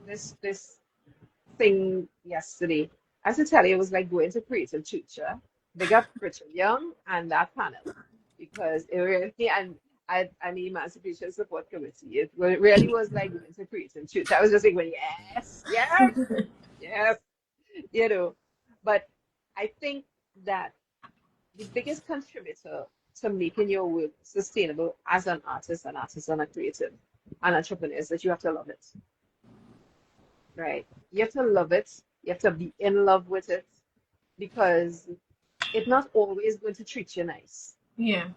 this thing yesterday. As I tell you, it was like going to creative tutor. Big up Richard Young and that panel because it really and the Emancipation Support Committee. It really was like going to creative tutor. I was just like, well, yes, yes, yes, you know. But I think that the biggest contributor to making your work sustainable as an artist, an artisan, a creative, an entrepreneur is that you have to love it, right? You have to love it. You have to be in love with it because it's not always going to treat you nice. Yeah.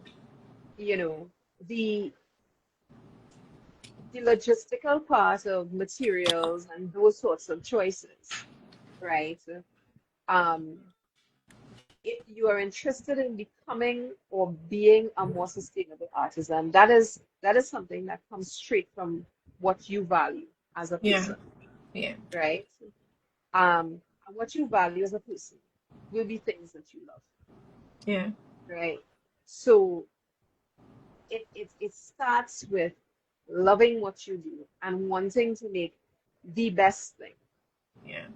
You know, the the logistical part of materials and those sorts of choices, right? Um, if you are interested in becoming or being a more sustainable artisan, that is something that comes straight from what you value as a Yeah. person, Yeah. right? And what you value as a person will be things that you love, Yeah. right? So it starts with loving what you do and wanting to make the best thing, Yeah.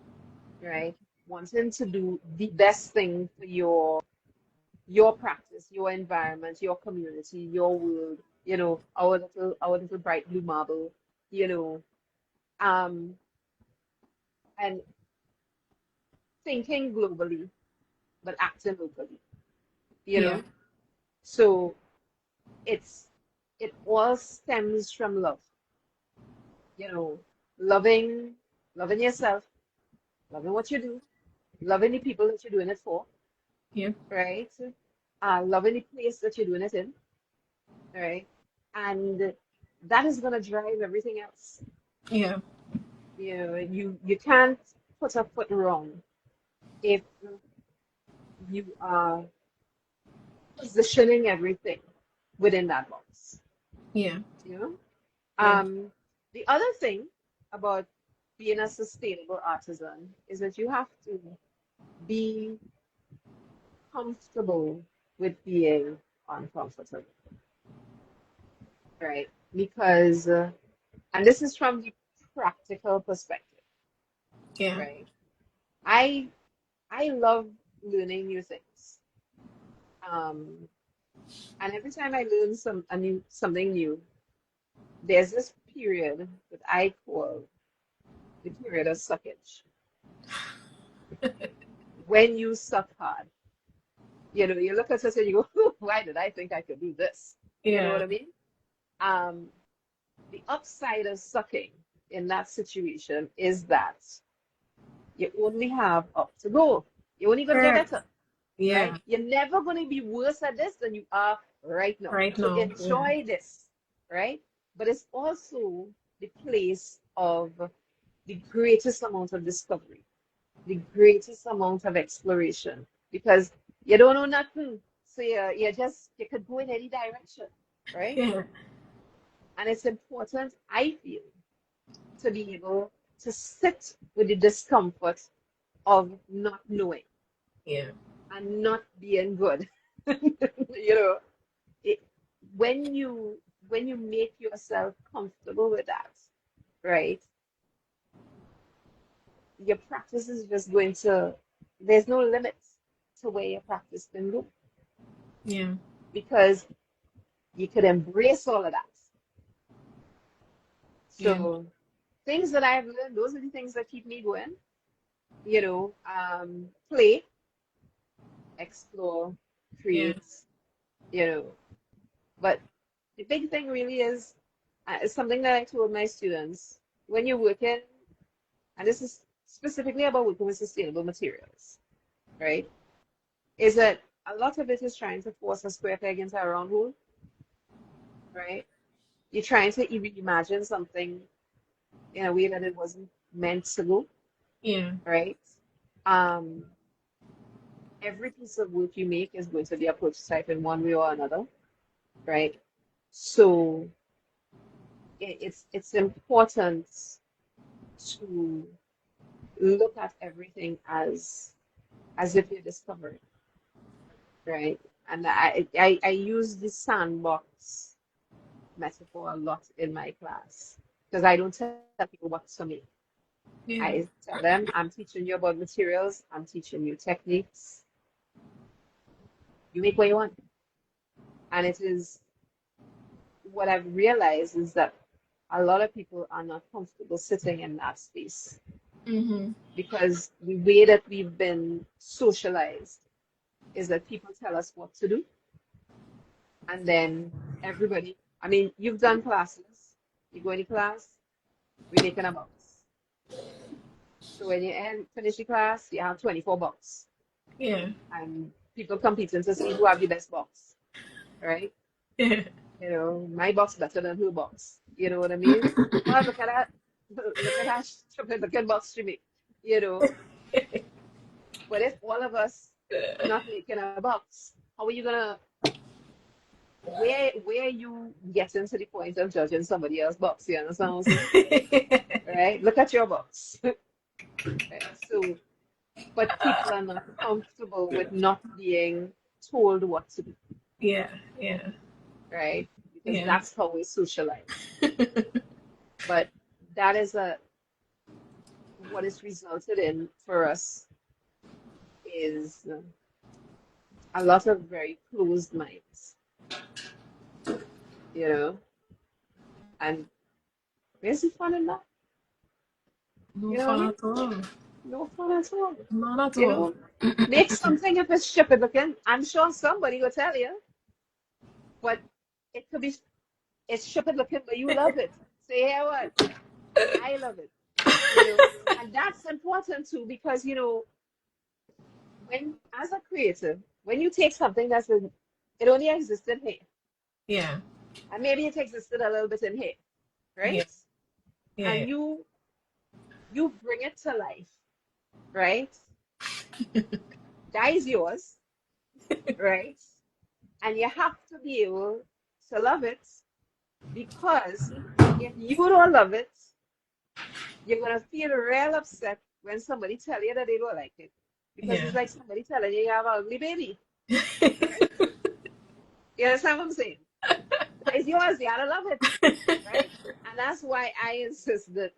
right? Wanting to do the best thing for your practice, your environment, your community, your world, our little bright blue marble, you know, um, and thinking globally but acting locally, you Yeah. know. So it's it all stems from love, you know, loving loving yourself, loving what you do, loving the people that you're doing it for, Yeah. right? Loving the place that you're doing it in, right? And that is gonna drive everything else. Yeah. You can't put a foot wrong if you are positioning everything within that box. Yeah. You know? Yeah. The other thing about being a sustainable artisan is that you have to be comfortable with being uncomfortable, right? Because, and this is from the practical perspective, Yeah. right? I I love learning new things. Um, and every time I learn something new, there's this period that I call the period of suckage. When you suck hard, you look at us and you go, why did I think I could do this? You know Yeah. what I mean? Um, the upside of sucking in that situation is that you only have up to go. You're only going to get Correct. better, right? Yeah. You're never going to be worse at this than you are right now. Right So now. Yeah. enjoy this, right? But it's also the place of the greatest amount of discovery, the greatest amount of exploration, because you don't know nothing. So you could go in any direction, right? Yeah. And it's important, I feel, to be able to sit with the discomfort of not knowing Yeah. and not being good. You know, it, when you make yourself comfortable with that, right? Your practice is just going to, there's no limits to where your practice can go Yeah. because you could embrace all of that. Yeah. So things that I've learned, those are the things that keep me going. You know, play, explore, Yeah. create, you know. But the big thing really is it's something that I told my students when you're working, and this is specifically about working with sustainable materials, right? Is that a lot of it is trying to force a square peg into a round hole, right? You're trying to reimagine something in a way that it wasn't meant to go, Yeah. right? Um, every piece of work you make is going to be a prototype in one way or another, right? So it's important to look at everything as if you're discovering, right? And I use the sandbox metaphor a lot in my class because I don't tell people what to make. Yeah. I tell them I'm teaching you about materials, I'm teaching you techniques. You make what you want. And it is what I've realized is that a lot of people are not comfortable sitting in that space Mm-hmm. because the way that we've been socialized is that people tell us what to do, and then everybody, I mean, you've done classes, you go into class, we're making a box. So when you finish the class, you have 24 bucks, Yeah. and people competing to see who have the best box, right? Yeah. You know, my box better than her box. You know what I mean? Oh, look at that. Look at that stupid looking box to me. You know, but if all of us not making a box, how are you gonna where you getting to the point of judging somebody else's box? You understand what I'm saying? Right? Look at your box. Right? So, but people are not comfortable with not being told what to do, Yeah. Yeah. right? Because Yeah. that's how we socialize. But that is what it's resulted in for us is a lot of very closed minds, you know, and where's the fun in that? No You know what I fun mean? at all. No fun at all. None at You all. know, make something if it's stupid looking. I'm sure somebody will tell you, but it could be it's stupid looking, but you love it. Say, yeah, what? I love it. You know, and that's important too because you know when as a creative, when you take something it only existed here, Yeah. and maybe it existed a little bit in here, Yeah. right? Yeah. And you bring it to life, right? That is yours, right? And you have to be able to love it because if you don't love it, you're gonna feel real upset when somebody tell you that they don't like it. Because Yeah. it's like somebody telling you you have an ugly baby, right? You understand what I'm saying? That is yours, you gotta love it, right? And that's why I insist that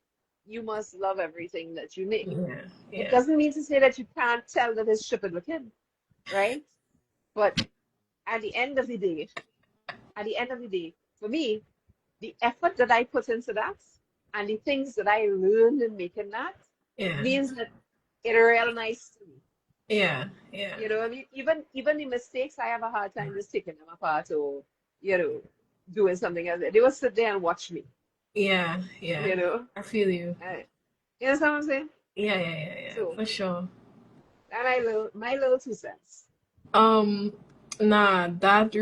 you must love everything that you make. Yeah. It Yeah. doesn't mean to say that you can't tell that it's stupid looking, right? But at the end of the day, at the end of the day, for me, the effort that I put into that and the things that I learned in making that Yeah. means that it's real nice to me. Yeah. Yeah. You know what I mean? Even the mistakes, I have a hard time just taking them apart or, you know, doing something else. They will sit there and watch me, Yeah. Yeah. you know? I feel you. You understand what I'm saying? Yeah. Yeah. Yeah. Yeah. So For sure. that my little 2 cents. Um, nah, that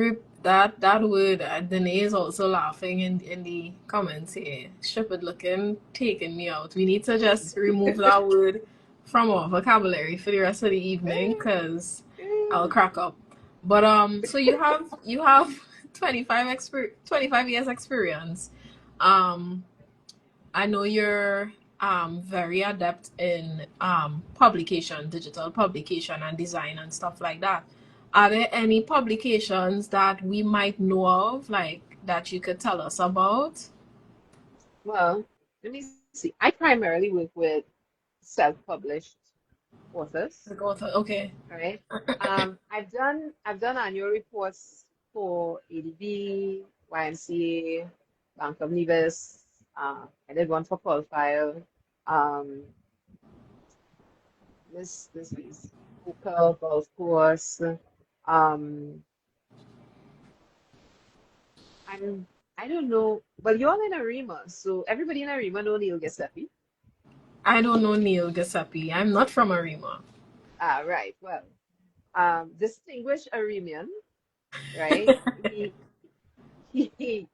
word, Danae is also laughing in the comments here. Stupid looking, taking me out. We need to just remove that word from our vocabulary for the rest of the evening, cause I'll crack up. But so you have 25 years experience. Um, I know you're very adept in publication, digital publication and design and stuff like that. Are there any publications that we might know of, like that you could tell us about? Well, let me see. I primarily work with self-published authors, Okay. right? I've done annual reports for ADB, YMCA, Bank of Nevis. I did one for Qualifier. Um, this is Hookah Golf Course. Um, I'm I don't know. Well, you're all in Arima, so everybody in Arima know Neil Giuseppe. I don't know Neil Giuseppe. I'm not from Arima. Ah, right. Well, distinguished Arimian, right? He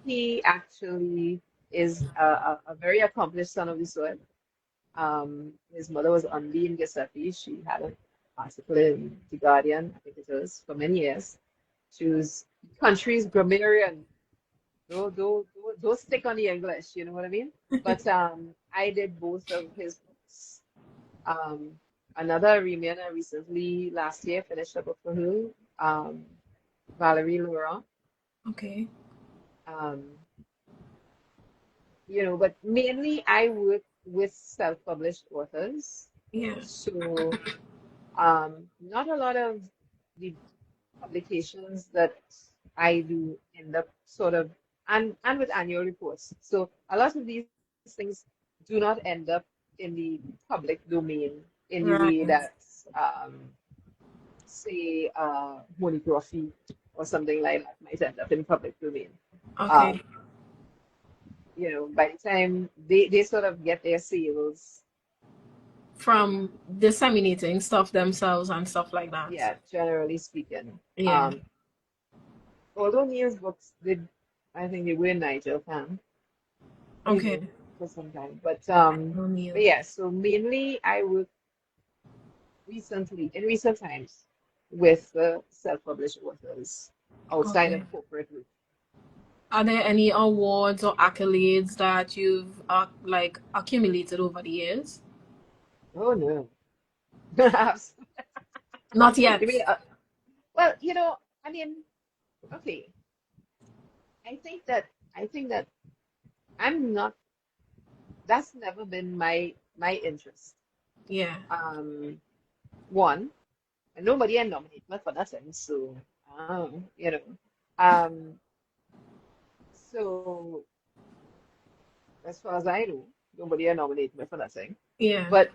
he actually is a very accomplished son of the soil. His mother was Undine Giuseppe. She had an article in The Guardian, I think it was, for many years. She was country's grammarian. Don't stick on the English, you know what I mean? But I did both of his books. Um, another Remian I recently last year finished a book for her, um, Valerie Laurent. Okay. Um, but mainly I work with self-published authors. Yeah. So not a lot of the publications that I do end up sort of and with annual reports. So a lot of these things do not end up in the public domain in the way Right. that say monography or something like that might end up in public domain. Okay. Um, by the time they sort of get their sales, From disseminating stuff themselves and stuff like that. yeah, generally speaking. Yeah. Although Neil's books did, I think they were in Nigel fan, Okay. for some time. But No but Neil. yeah, so mainly I work in recent times with self-published authors outside Okay. of corporate work. Are there any awards or accolades that you've like accumulated over the years? Oh no. Not You yet. mean, well, I mean, okay. I think that I think that I'm not. That's never been my interest. Yeah. Um, one, and nobody had nominated me for nothing, so you know. Um, so as far as I know, nobody had nominated me for nothing. Yeah. But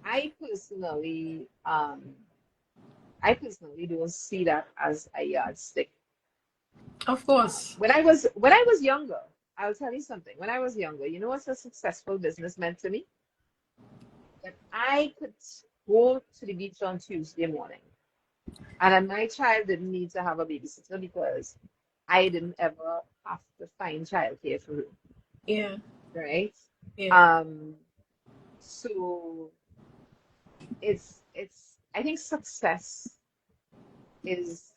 I personally, um, I personally don't see that as a yardstick. Of course. When I was younger, I'll tell you something. When I was younger, you know what's a successful business meant to me? That I could go to the beach on Tuesday morning, and then my child didn't need to have a babysitter because I didn't ever have to find childcare for her, Yeah. right? Yeah. Um, so it's I think success is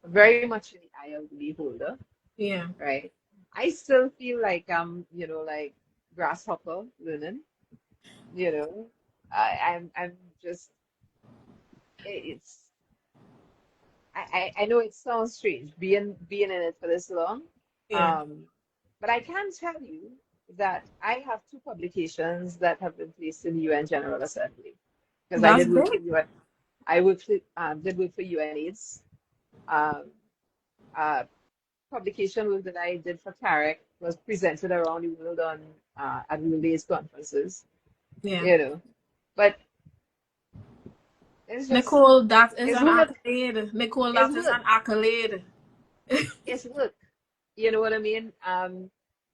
very much in the eye of the beholder, Yeah. right? I still feel like like grasshopper learning, you know. I'm just it's I know it sounds strange being in it for this long. Yeah. Um, but I can tell you that I have two publications that have been placed in the UN General Assembly because I That's did work for big. UN. I worked for, did work for UNAIDS. Um, uh, Publication work that I did for CAREC was presented around the world on at World AIDS conferences, Yeah. you know. But it's just Nicole, that is it's an work, accolade. Nicole, it's that is work, an accolade. it's work. You know what I mean?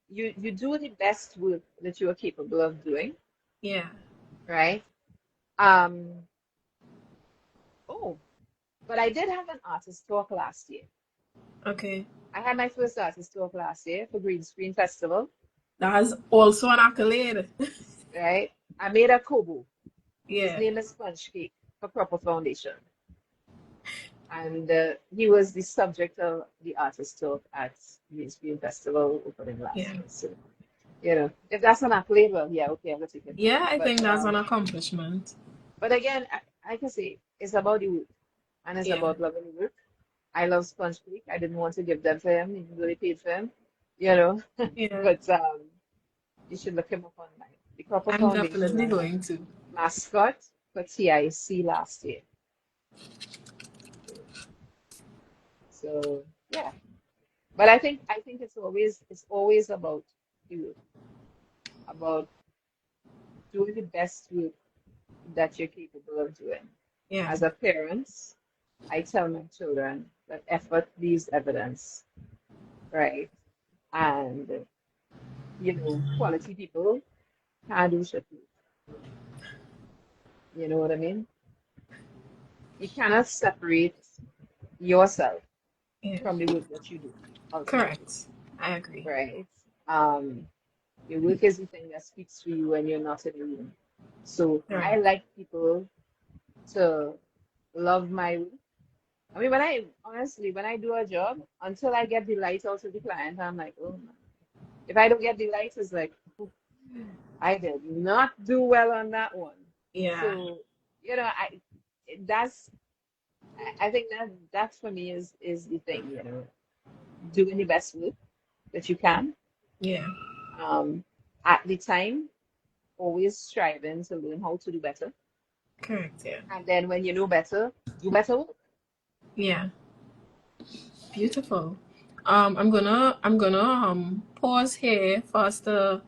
You do the best work that you are capable of doing, Yeah. right? Um, oh, but I did have an artist talk last year. Okay. I had my first artist talk last year for Green Screen Festival, That is also an accolade. right? I made a kobo. His Yeah. name is Sponge Cake for Proper Foundation. And he was the subject of the artist talk at the Screen Festival opening last Yeah. year. So, if that's an accolade, well, yeah, okay, I'm gonna take it. Yeah, I But think that's an accomplishment. but again, like I say, it's about the work and it's Yeah. about loving the work. I love sponge cake. I didn't want to give them to him, even though they paid for him, you know. Yeah. But you should look him up online. The Copper I'm Foundation definitely won going to. mascot for TIC last year. So yeah. But I think it's always about you, about doing the best work that you're capable of doing. Yeah. As a parent, I tell my children that effort leaves evidence, right? And quality people can't do shit. You know what I mean? You cannot separate yourself Yeah. from the work that you do, ultimately, Correct. I agree. right? Um, your work is the thing that speaks to you when you're not in the room. So I Right. like people to love my work. I mean, when I do a job, until I get the light out of the client, I'm like, oh man. If I don't get the light, it's like, "Oh, I did not do well on that one." Yeah. So, that's I think that for me is the thing, doing the best work that you can. Yeah. Um, at the time, always striving to learn how to do better. Correct. Yeah. And then when you know better, do better work. Yeah. Beautiful. I'm gonna pause here for us to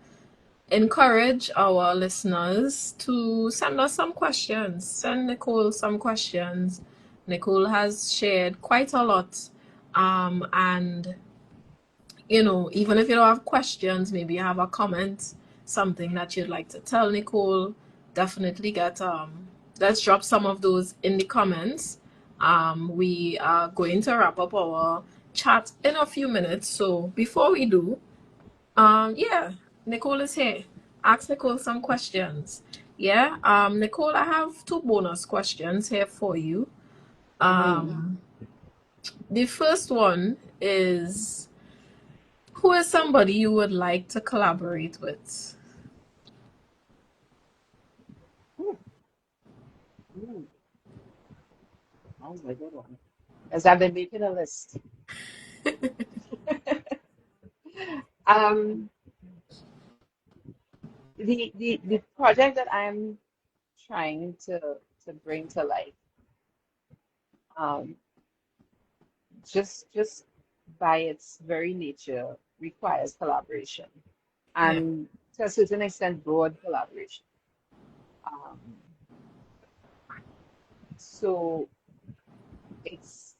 encourage our listeners to send us some questions. Send Nicole some questions. Nicole has shared quite a lot. And even if you don't have questions, maybe you have a comment, something that you'd like to tell Nicole, definitely let's drop some of those in the comments. We are going to wrap up our chat in a few minutes. So before we do, yeah, Nicole is here. Ask Nicole some questions. Yeah, Nicole, I have two bonus questions here for you. Hmm. Um, the first one is, who is somebody you would like to collaborate with? Ooh, ooh, that was a good one. As I've been making a list. Um, the project that I'm trying to bring to life, um, just by its very nature requires collaboration Yeah, and to a certain extent broad collaboration. Um, so it's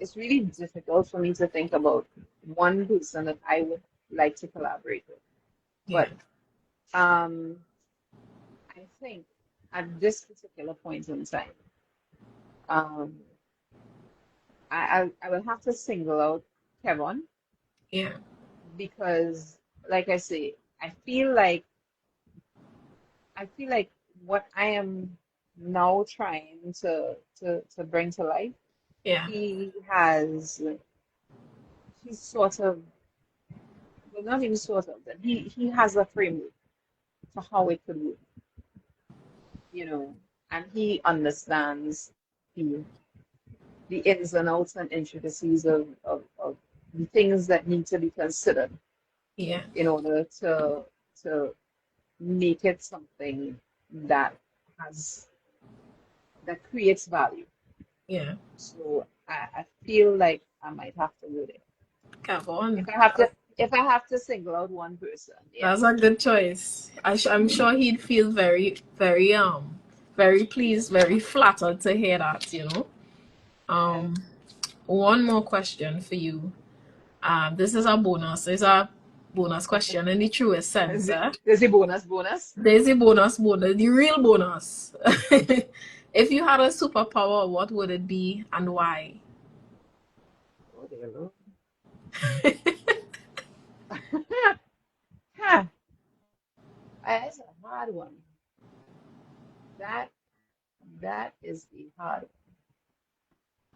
it's really difficult for me to think about one person that I would like to collaborate with. yeah, But I think at this particular point in time, um, I will have to single out Kevin yeah, because, like I say, I feel like what I am now trying to bring to life, yeah, he has he's sort of well not even sort of but he has a framework for how it could work, and he understands the the ins and outs and intricacies of the things that need to be considered yeah, in order to make it something that has that creates value. yeah. So I feel like I might have to do it. Kevon. If I have to single out one person, yeah. That's a good choice. I'm sure he'd feel very, very, very pleased, very flattered to hear that. Yeah. Um, one more question for you. This is a bonus. It's a bonus question in the truest sense. There's a bonus. There's a bonus, the real bonus. If you had a superpower, what would it be and why? Oh, there you go. Huh. That's a hard one. That that is the hard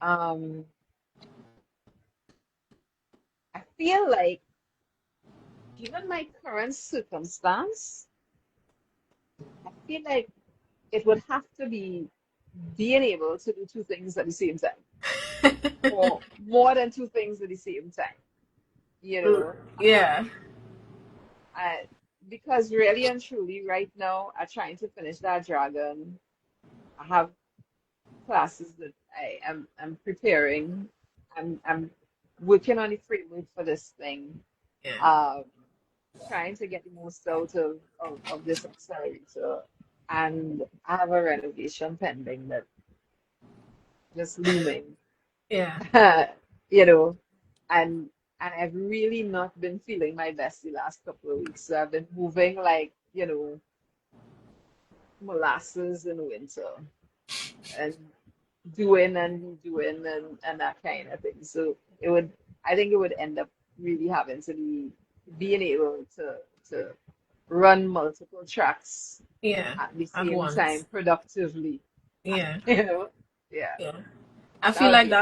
one. I feel like given my current circumstance, I feel like it would have to be. being able to do two things at the same time, or more than two things at the same time, you know. Yeah, I, because really and truly, right now, I'm trying to finish that dragon. I have classes that I'm preparing. I'm working on the framework for this thing. yeah, Um, Trying to get the most out of this accelerator. And I have a renovation pending that just looming. yeah, You know, and I've really not been feeling my best the last couple of weeks. So I've been moving like, molasses in winter and doing and redoing and that kind of thing. So I think it would end up really having to be being able to run multiple tracks yeah. at the At same time once. productively. Yeah, You know? Yeah, yeah. I that feel would like be it.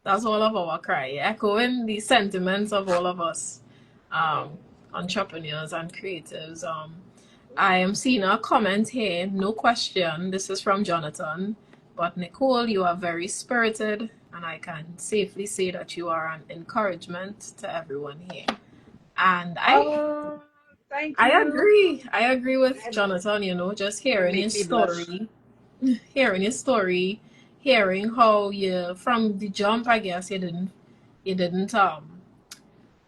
that's all of our cry, echoing the sentiments of all of us, um, entrepreneurs and creatives. I am seeing a comment here, no question. This is from Jonathan. But Nicole, you are very spirited, and I can safely say that you are an encouragement to everyone here. And Oh, thank I you. agree. I agree with That, Jonathan, just that hearing make his me blush. story, hearing his story, hearing how you from the jump, I guess you didn't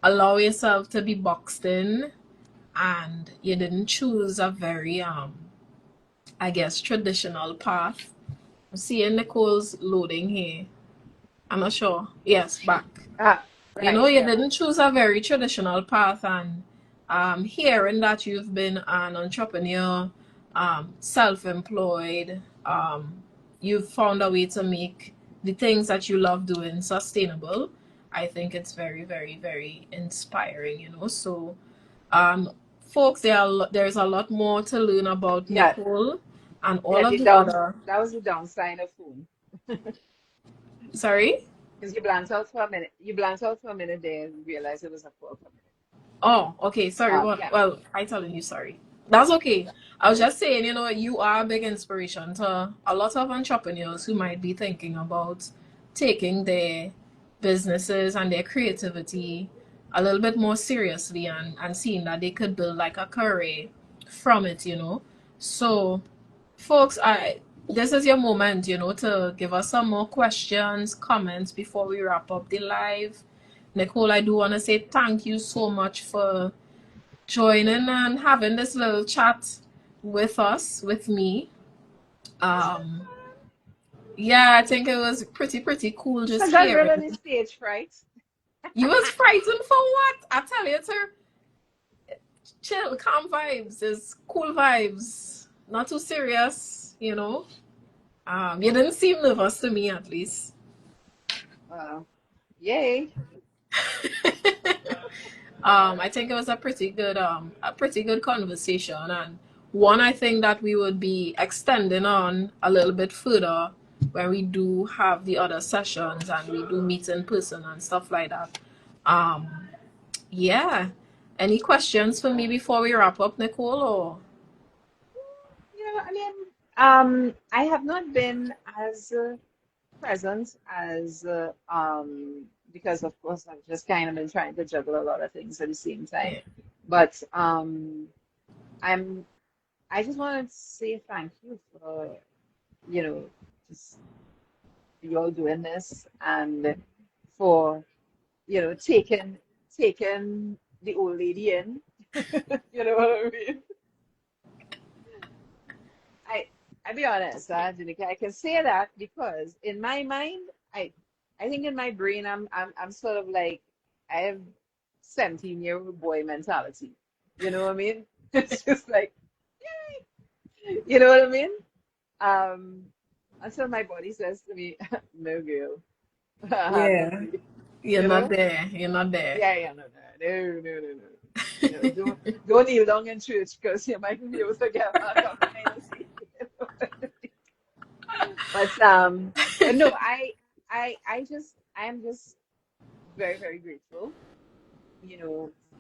allow yourself to be boxed in, and you didn't choose a very I guess traditional path. I'm seeing Nicole's loading here. I'm not sure. Yes, back. Ah, right, You yeah. didn't choose a very traditional path, and hearing that you've been an entrepreneur, self-employed, you've found a way to make the things that you love doing sustainable. I think it's very, very, very inspiring, So, folks, there's a lot more to learn about Yeah, Nicole and all yeah, of the the down other. that was the downside of phone. Sorry? Because you blanked out for a minute. You blanked out for a minute there and realized it was a call coming Oh, okay. Sorry. in. What? Yeah. Well, I telling you sorry. That's okay. I was just saying, you are a big inspiration to a lot of entrepreneurs who might be thinking about taking their businesses and their creativity a little bit more seriously, and seeing that they could build like a career from it. So, folks, this is your moment, to give us some more questions, comments before we wrap up the live. Nicole, I do want to say thank you so much for joining and having this little chat with us, with me. This was Um, yeah, I think it was pretty cool fun. just I got rid of hearing. the stage fright. You was frightened for what? I tell you, sir, chill, calm vibes, is cool vibes, not too serious. You didn't seem nervous to me, at least. Uh, Yay. I think it was a pretty good conversation, and one I think that we would be extending on a little bit further when we do have the other sessions and we do meet in person and stuff like that. Um, yeah. Any questions for me before we wrap up, Nicole? Or I mean, I have not been as present as because of course I've just kind of been trying to juggle a lot of things at the same time. yeah, But I'm I just want to say thank you for you know just you all doing this and for taking the old lady in. You know what I mean? I I be honest, Janika, I can say that because in my mind, I think in my brain I'm sort of like I have 17-year-old boy mentality. You know what I mean? It's just like, you know what I mean? Um, until my body says to me, no girl, not yeah. today. You're You not know? there. You're not there. Yeah, yeah, no, no, no, no, no, no. Don't kneel down in church because you might be able to get back up kind of thing. But no, I'm just very, very grateful,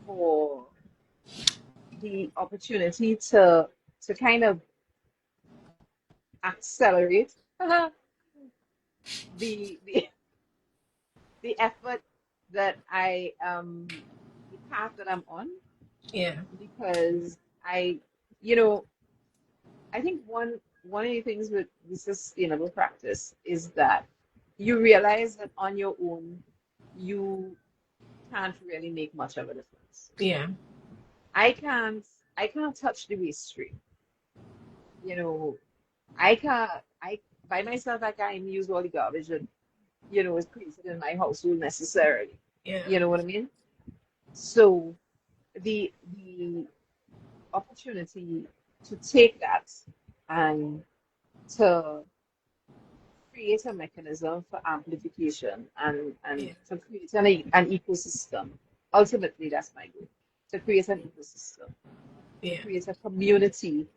for the opportunity to kind of accelerate the the the effort that the path that I'm on, Yeah. because I, you know, I think one of the things with the sustainable practice is that you realize that on your own you can't really make much of a difference. Yeah. I can't I can't touch the waste stream. You know, I can't I by myself I can't even use all the garbage that, is created in my household necessarily. Yeah. You know what I mean? So the opportunity to take that and to create a mechanism for amplification and Yeah. to create an ecosystem. Ultimately, that's my goal. To create an ecosystem, to Yeah. create a community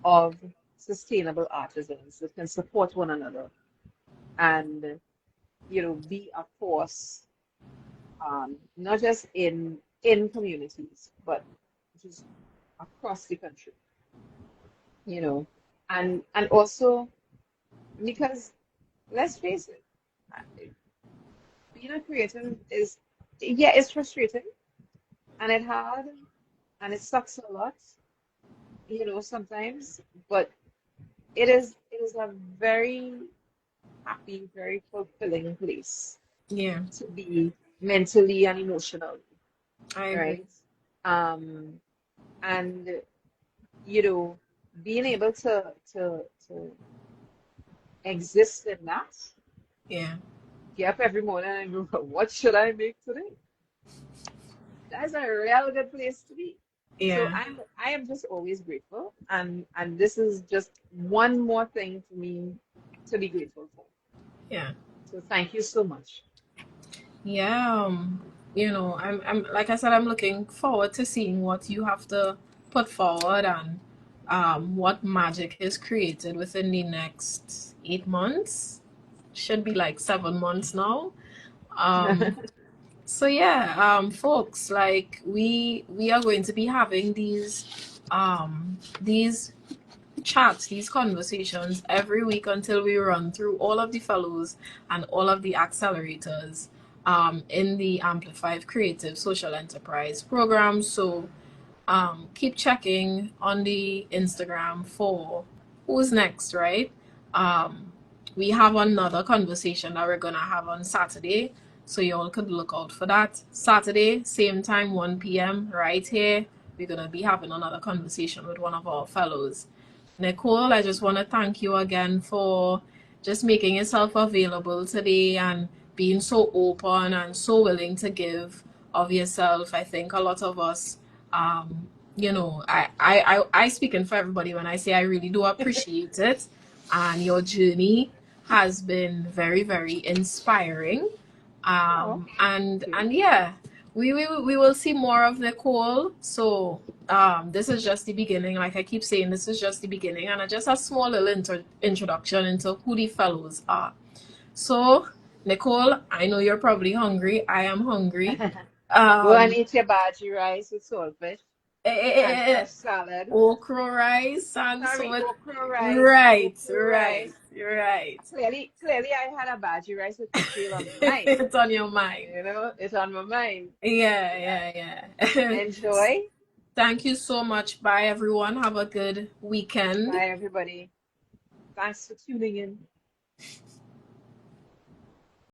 of sustainable artisans that can support one another and, be a force, not just in communities, but just across the country, you know. And also because let's face it, being a creative is, yeah, it's frustrating and it's hard and it sucks a lot, sometimes, but it is a very happy, very fulfilling place Yeah. to be mentally and emotionally, I agree. right? Um, and being able to exist in that, Yeah. get up every morning and go, what should I make today? That's a real good place to be. So Yeah. I am just always grateful, and this is just one more thing for me to be grateful for. Yeah. So thank you so much. Yeah. I'm like I said, I'm looking forward to seeing what you have to put forward and what magic is created within the next 8 months. Should be like 7 months now. Um, so yeah, folks, like we are going to be having these chats, these conversations every week until we run through all of the fellows and all of the accelerators in the Amplify Creative Social Enterprise program. So keep checking on the Instagram for who's next, right? Um, we have another conversation that we're gonna have on Saturday, so y'all could look out for that. Saturday, same time, 1 p.m. right here. We're gonna be having another conversation with one of our fellows. Nicole, I just want to thank you again for just making yourself available today and being so open and so willing to give of yourself. I think a lot of us, I speaking for everybody when I say I really do appreciate it. And your journey has been very, very inspiring. Oh, And thank you. and yeah, we will see more of Nicole. So this is just the beginning. Like I keep saying, this is just the beginning, and just a small little introduction into who the fellows are. So, Nicole, I know you're probably hungry. I am hungry. Go and Um, eat your bhaji rice with saltfish and eh, fresh salad. okra rice and so Sorry, it. okra rice, Right, okra right, rice. right. Clearly, I had a bhaji rice with cocktail on my mind. It's on your mind. It's on my mind. Yeah, Yeah. yeah, yeah. Enjoy. Thank you so much. Bye, everyone. Have a good weekend. Bye, everybody. Thanks for tuning in.